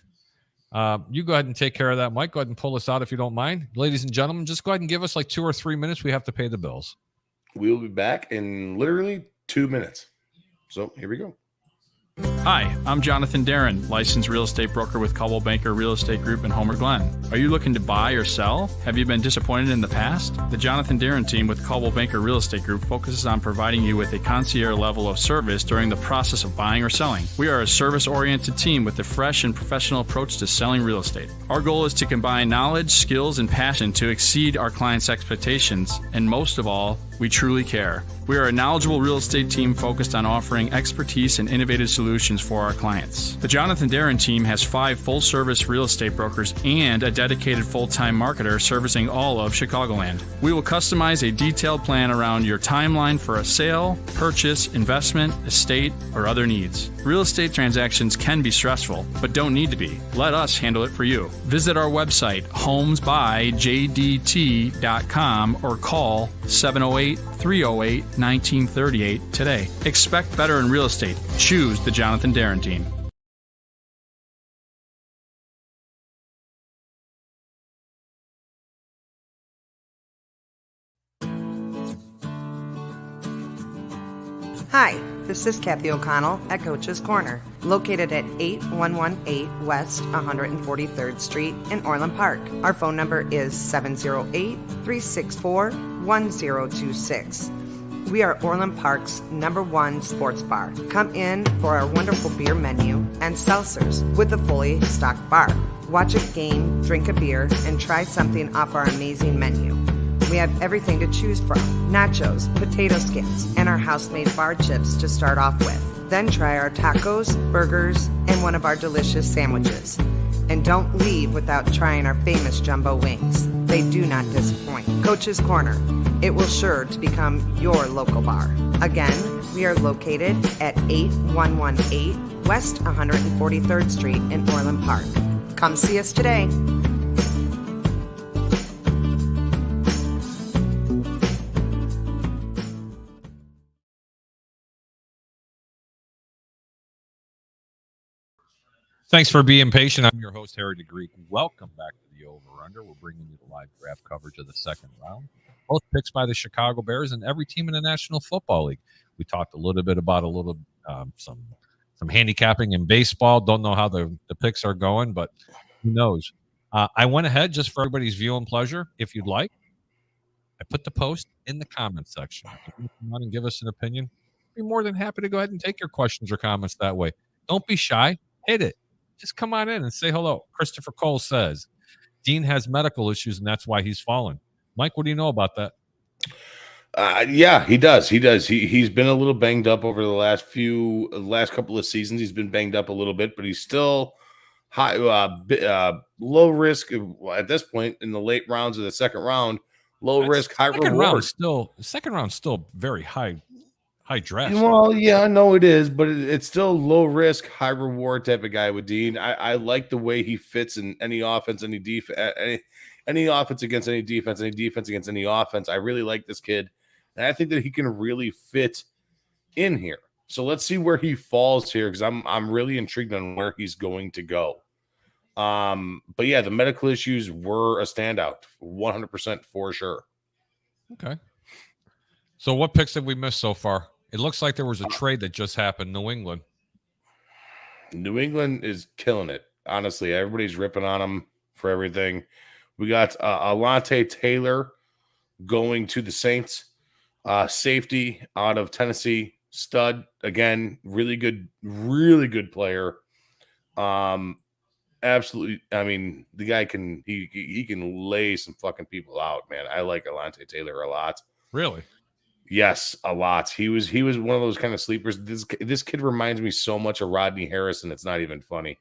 You go ahead and take care of that, Mike. Go ahead and pull us out if you don't mind. Ladies and gentlemen, just go ahead and give us like 2 or 3 minutes. We have to pay the bills. We will be back in literally 2 minutes. So here we go. Hi, I'm Jonathan Darren, licensed real estate broker with Coldwell Banker Real Estate Group in Homer Glen. Are you looking to buy or sell? Have you been disappointed in the past? The Jonathan Darren team with Coldwell Banker Real Estate Group focuses on providing you with a concierge level of service during the process of buying or selling. We are a service-oriented team with a fresh and professional approach to selling real estate. Our goal is to combine knowledge, skills, and passion to exceed our clients' expectations, and most of all, we truly care. We are a knowledgeable real estate team focused on offering expertise and innovative solutions for our clients. The Jonathan Darren team has 5 full-service real estate brokers and a dedicated full-time marketer servicing all of Chicagoland. We will customize a detailed plan around your timeline for a sale, purchase, investment, estate, or other needs. Real estate transactions can be stressful, but don't need to be. Let us handle it for you. Visit our website, homesbyjdt.com, or call 708-308-1938 today. Expect better in real estate. Choose the Jonathan Darren team. Hi, this is Kathy O'Connell at Coach's Corner, located at 8118 West 143rd Street in Orland Park. Our phone number is 708-364-1026. We are Orland Park's #1 sports bar. Come in for our wonderful beer menu and seltzers with a fully stocked bar. Watch a game, drink a beer, and try something off our amazing menu. We have everything to choose from: nachos, potato skins, and our house-made bar chips to start off with. Then try our tacos, burgers, and one of our delicious sandwiches. And don't leave without trying our famous jumbo wings. They do not disappoint. Coach's Corner. It will sure to become your local bar. Again, we are located at 8118 West 143rd Street in Orland Park. Come see us today. Thanks for being patient. I'm your host, Harry DeGreek. Welcome back to the Over-Under. We're bringing you the live draft coverage of the second round. Both picks by the Chicago Bears and every team in the National Football League. We talked a little bit about some handicapping in baseball. Don't know how the picks are going, but who knows? I went ahead just for everybody's view and pleasure. If you'd like, I put the post in the comment section. If you come on and give us an opinion, I'd be more than happy to go ahead and take your questions or comments that way. Don't be shy. Hit it. Just come on in and say hello. Christopher Cole says, Dean has medical issues, and that's why he's fallen. Mike, what do you know about that? Yeah, he does. He's been a little banged up over the last couple of seasons. He's been banged up a little bit, but he's still high, low risk at this point in the late rounds of the second round. Low risk, high reward. Second round still very high high draft. Well, yeah, I know it is, but it's still low risk, high reward type of guy with Dean. I like the way he fits in any offense, any defense, any offense against any defense against any offense. I really like this kid, and I think that he can really fit in here. So let's see where he falls here, because I'm really intrigued on where he's going to go. But yeah, the medical issues were a standout, 100% for sure. Okay. So what picks have we missed so far? It looks like there was a trade that just happened. New England. New England is killing it. Honestly, everybody's ripping on them for everything. We got Alontae Taylor going to the Saints. Safety out of Tennessee. Stud, again, really good player. Absolutely. I mean, the guy can he can lay some fucking people out, man. I like Alontae Taylor a lot. Really? Yes, a lot. He was one of those kind of sleepers. This kid reminds me so much of Rodney Harrison. It's not even funny.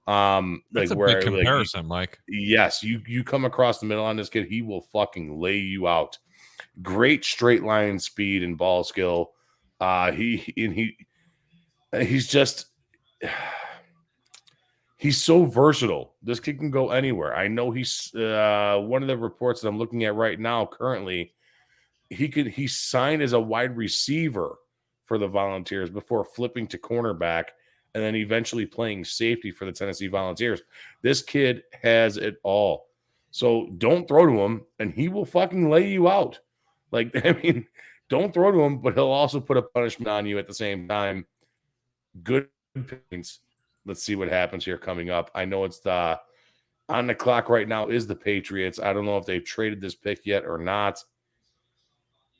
That's a big comparison, Mike. Yes, you come across the middle on this kid, he will fucking lay you out. Great straight line speed and ball skill. He's just he's so versatile. This kid can go anywhere. I know he's one of the reports that I'm looking at right now currently. He signed as a wide receiver for the Volunteers before flipping to cornerback and then eventually playing safety for the Tennessee Volunteers. This kid has it all. So don't throw to him and he will fucking lay you out. Like, I mean, don't throw to him, but he'll also put a punishment on you at the same time. Good points. Let's see what happens here coming up. I know it's on the clock right now is the Patriots. I don't know if they've traded this pick yet or not.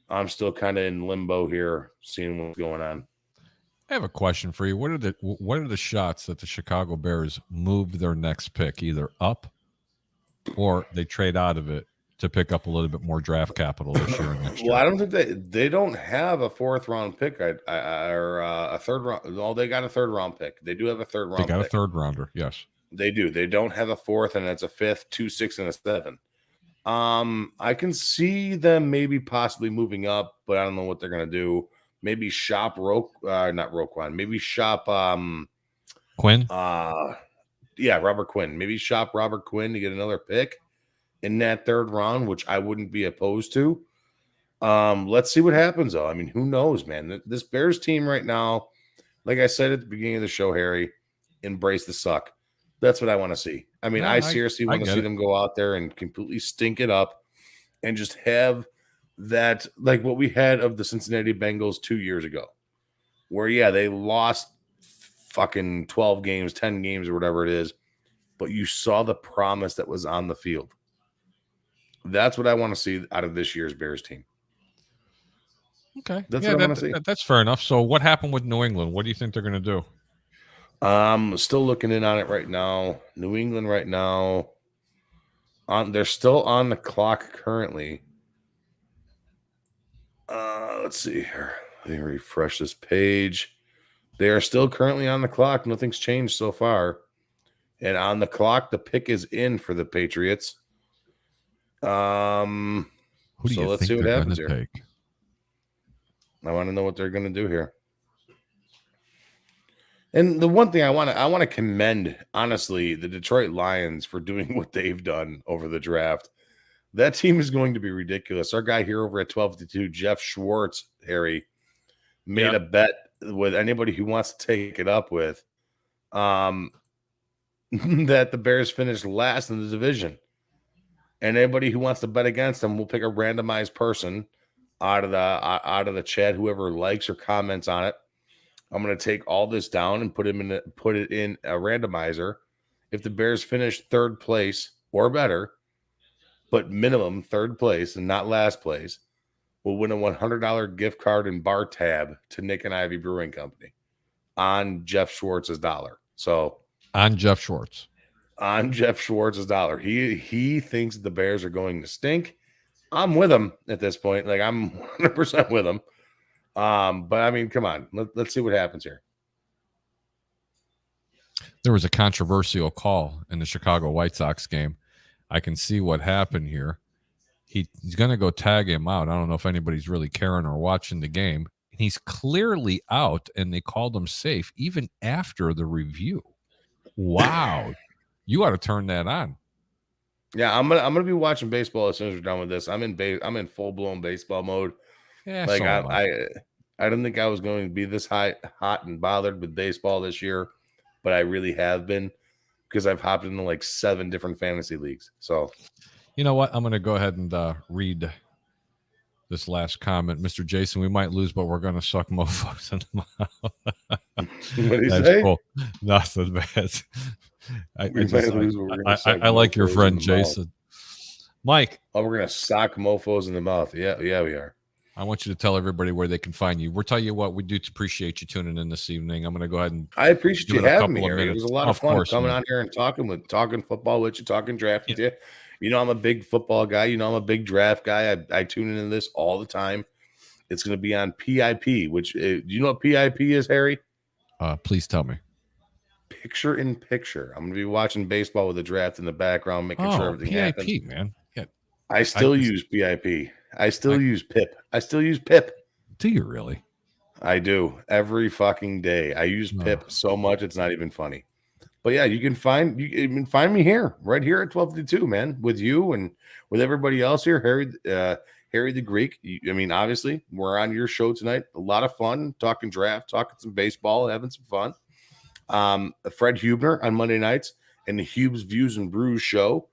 I'm still kind of in limbo here, seeing what's going on. I have a question for you. What are the shots that the Chicago Bears move their next pick, either up or they trade out of it to pick up a little bit more draft capital this year and next year? Well, I don't think they don't have a 4th round pick or a 3rd round. No, they got a 3rd round pick. They do have a 3rd round. They got pick. a 3rd rounder. Yes, they do. They don't have a 4th, and it's a 5th, 2, 6, and a 7. I can see them maybe possibly moving up, but I don't know what they're gonna do. Maybe shop not Roquan. Maybe shop Quinn. Yeah, Robert Quinn. Maybe shop Robert Quinn to get another pick in that 3rd round, which I wouldn't be opposed to. Let's see what happens, though. I mean, who knows, man? This Bears team right now, like I said at the beginning of the show, Harry, embrace the suck. That's what I want to see. I mean, I seriously want to see them go out there and completely stink it up and just have that, like what we had of the Cincinnati Bengals 2 years ago, where, yeah, they lost fucking 12 games, 10 games, or whatever it is, but you saw the promise that was on the field. That's what I want to see out of this year's Bears team. Okay. That's what I want to see. That's fair enough. So what happened with New England? What do you think they're going to do? Still looking in on it right now. New England right now, they're still on the clock currently. Let's see here. Let me refresh this page. They are still currently on the clock. Nothing's changed so far. And on the clock, the pick is in for the Patriots. Who do you let's think see what they're happens gonna here. take? I want to know what they're going to do here. And the one thing I want to commend, honestly, the Detroit Lions for doing what they've done over the draft. That team is going to be ridiculous. Our guy here over at 12-2, Jeff Schwartz, Harry, made a bet with anybody who wants to take it up with that the Bears finished last in the division. And anybody who wants to bet against them will pick a randomized person out of the chat, whoever likes or comments on it. I'm going to take all this down and put it in a randomizer. If the Bears finish 3rd place or better, but minimum 3rd place and not last place, we'll win a $100 gift card and bar tab to Nick and Ivy Brewing Company on Jeff Schwartz's dollar. So on Jeff Schwartz. On Jeff Schwartz's dollar. He thinks the Bears are going to stink. I'm with him at this point. Like, I'm 100% with him. But I mean, come on, let's see what happens here. There was a controversial call in the Chicago White Sox game. I can see what happened here. He's going to go tag him out. I don't know if anybody's really caring or watching the game. He's clearly out, and they called him safe even after the review. Wow. You ought to turn that on. Yeah, I'm gonna be watching baseball as soon as we're done with this. I'm in full blown baseball mode. Yeah, Like so am I. I didn't think I was going to be this hot and bothered with baseball this year, but I really have been because I've hopped into like 7 different fantasy leagues. So, You know what? I'm going to go ahead and read this last comment. Mr. Jason, we might lose, but we're going to suck mofos in the mouth. what do you That's say? cool. Nothing bad. I I like your friend Jason. Mike. Oh, we're gonna sock mofos in the mouth. Yeah, we are. I want you to tell everybody where they can find you. We'll tell you what, we do appreciate you tuning in this evening. I'm going to go ahead and I appreciate you having me here. It was a lot of fun course, coming man. on here and talking football with you, talking draft with you. You know, I'm a big football guy. You know, I'm a big draft guy. I tune into this all the time. It's going to be on PIP, which do you know what PIP is, Harry? Please tell me. Picture in picture. I'm going to be watching baseball with the draft in the background, making sure everything PIP, happens. man. Yeah. I still use PIP. I still use PIP. I still use PIP. Do you really? I do every fucking day. I use PIP so much it's not even funny. But yeah, you can find me here, right here at 1252, man, with you and with everybody else here. Harry the Greek. I mean, obviously, we're on your show tonight. A lot of fun talking draft, talking some baseball, having some fun. Fred Hubner on Monday nights and the Hubes Views and Brews show.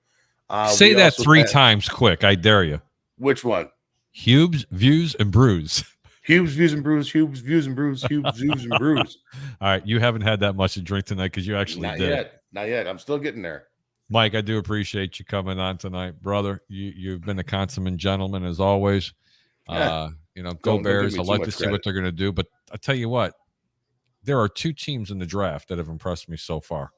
Say that 3 times quick. I dare you. Which one? Hubes, Views, and Brews. Hubes, Views, and Brews. Hubes, Views, and Brews. Hubes, Views, and Brews. All right. You haven't had that much to drink tonight because you actually did. Not yet. I'm still getting there. Mike, I do appreciate you coming on tonight, brother. You've been a consummate gentleman as always. Yeah. Go Don't Bears. give me I'd too like much to see what they're going to do. But I tell you what, there are 2 teams in the draft that have impressed me so far.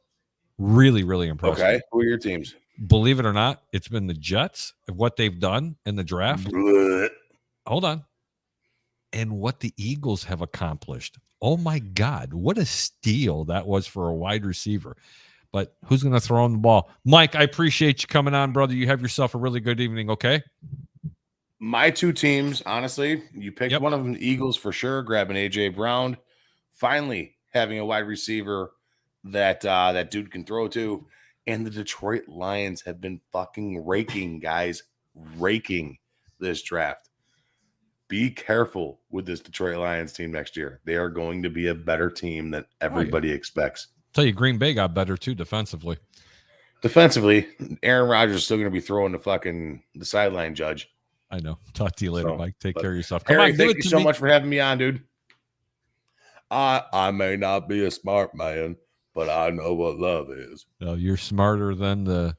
Really, really impressed me. Okay. Who are your teams? Believe it or not, it's been the Jets of what they've done in the draft. Hold on. And what the Eagles have accomplished. Oh, my God. What a steal that was for a wide receiver. But who's going to throw him the ball? Mike, I appreciate you coming on, brother. You have yourself a really good evening, okay? My 2 teams, honestly, you picked one of them, the Eagles for sure, grabbing A.J. Brown. Finally having a wide receiver that dude can throw to. And the Detroit Lions have been fucking raking, guys. Raking this draft. Be careful with this Detroit Lions team next year. They are going to be a better team than everybody expects. Tell you, Green Bay got better too defensively. Defensively, Aaron Rodgers is still going to be throwing the sideline judge. I know. Talk to you later, Mike. Take care of yourself. Come Harry, thank you so much for having me on, dude. I may not be a smart man, but I know what love is. No, you're smarter than the.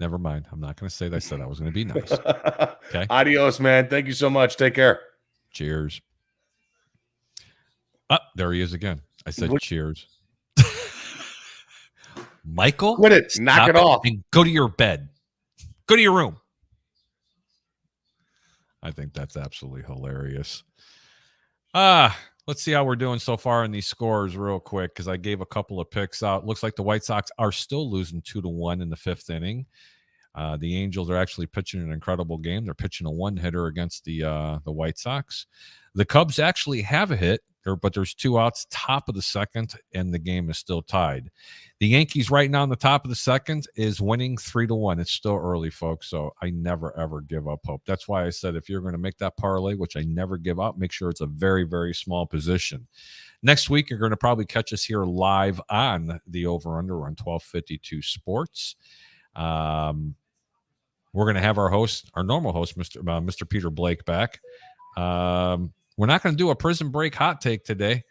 Never mind. I'm not going to say that I said I was going to be nice. Okay. Adios, man. Thank you so much. Take care. Cheers. There he is again. I said cheers. Michael, quit it. Knock it off. And go to your bed. Go to your room. I think that's absolutely hilarious. Let's see how we're doing so far in these scores real quick because I gave a couple of picks out. Looks like the White Sox are still losing 2-1 in the 5th inning. The Angels are actually pitching an incredible game. They're pitching a 1-hitter against the White Sox. The Cubs actually have a hit, but there's 2 outs, top of the 2nd, and the game is still tied. The Yankees right now in the top of the 2nd is winning 3-1. It's still early, folks, so I never, ever give up hope. That's why I said if you're going to make that parlay, which I never give up, make sure it's a very, very small position. Next week, you're going to probably catch us here live on the Over-Under on 1252 Sports. We're going to have our host, our normal host, Mr. Peter Blake, back. We're not going to do a prison break hot take today.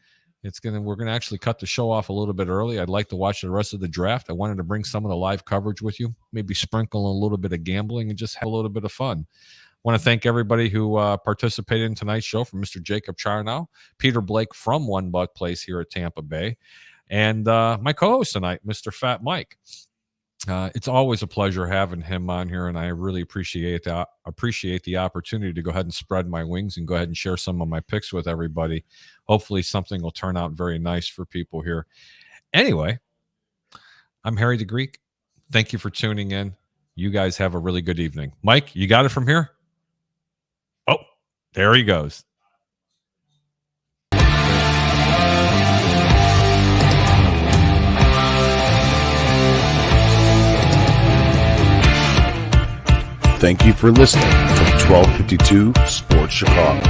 We're going to actually cut the show off a little bit early. I'd like to watch the rest of the draft. I wanted to bring some of the live coverage with you, maybe sprinkle a little bit of gambling and just have a little bit of fun. I want to thank everybody who participated in tonight's show, from Mr. Jacob Charnow, Peter Blake from One Buck Place here at Tampa Bay, and my co-host tonight, Mr. Fat Mike. It's always a pleasure having him on here, and I really appreciate the opportunity to go ahead and spread my wings and go ahead and share some of my picks with everybody. Hopefully something will turn out very nice for people here. Anyway, I'm Harry the Greek. Thank you for tuning in. You guys have a really good evening. Mike, you got it from here? Oh, there he goes. Thank you for listening from 1252 Sports Chicago.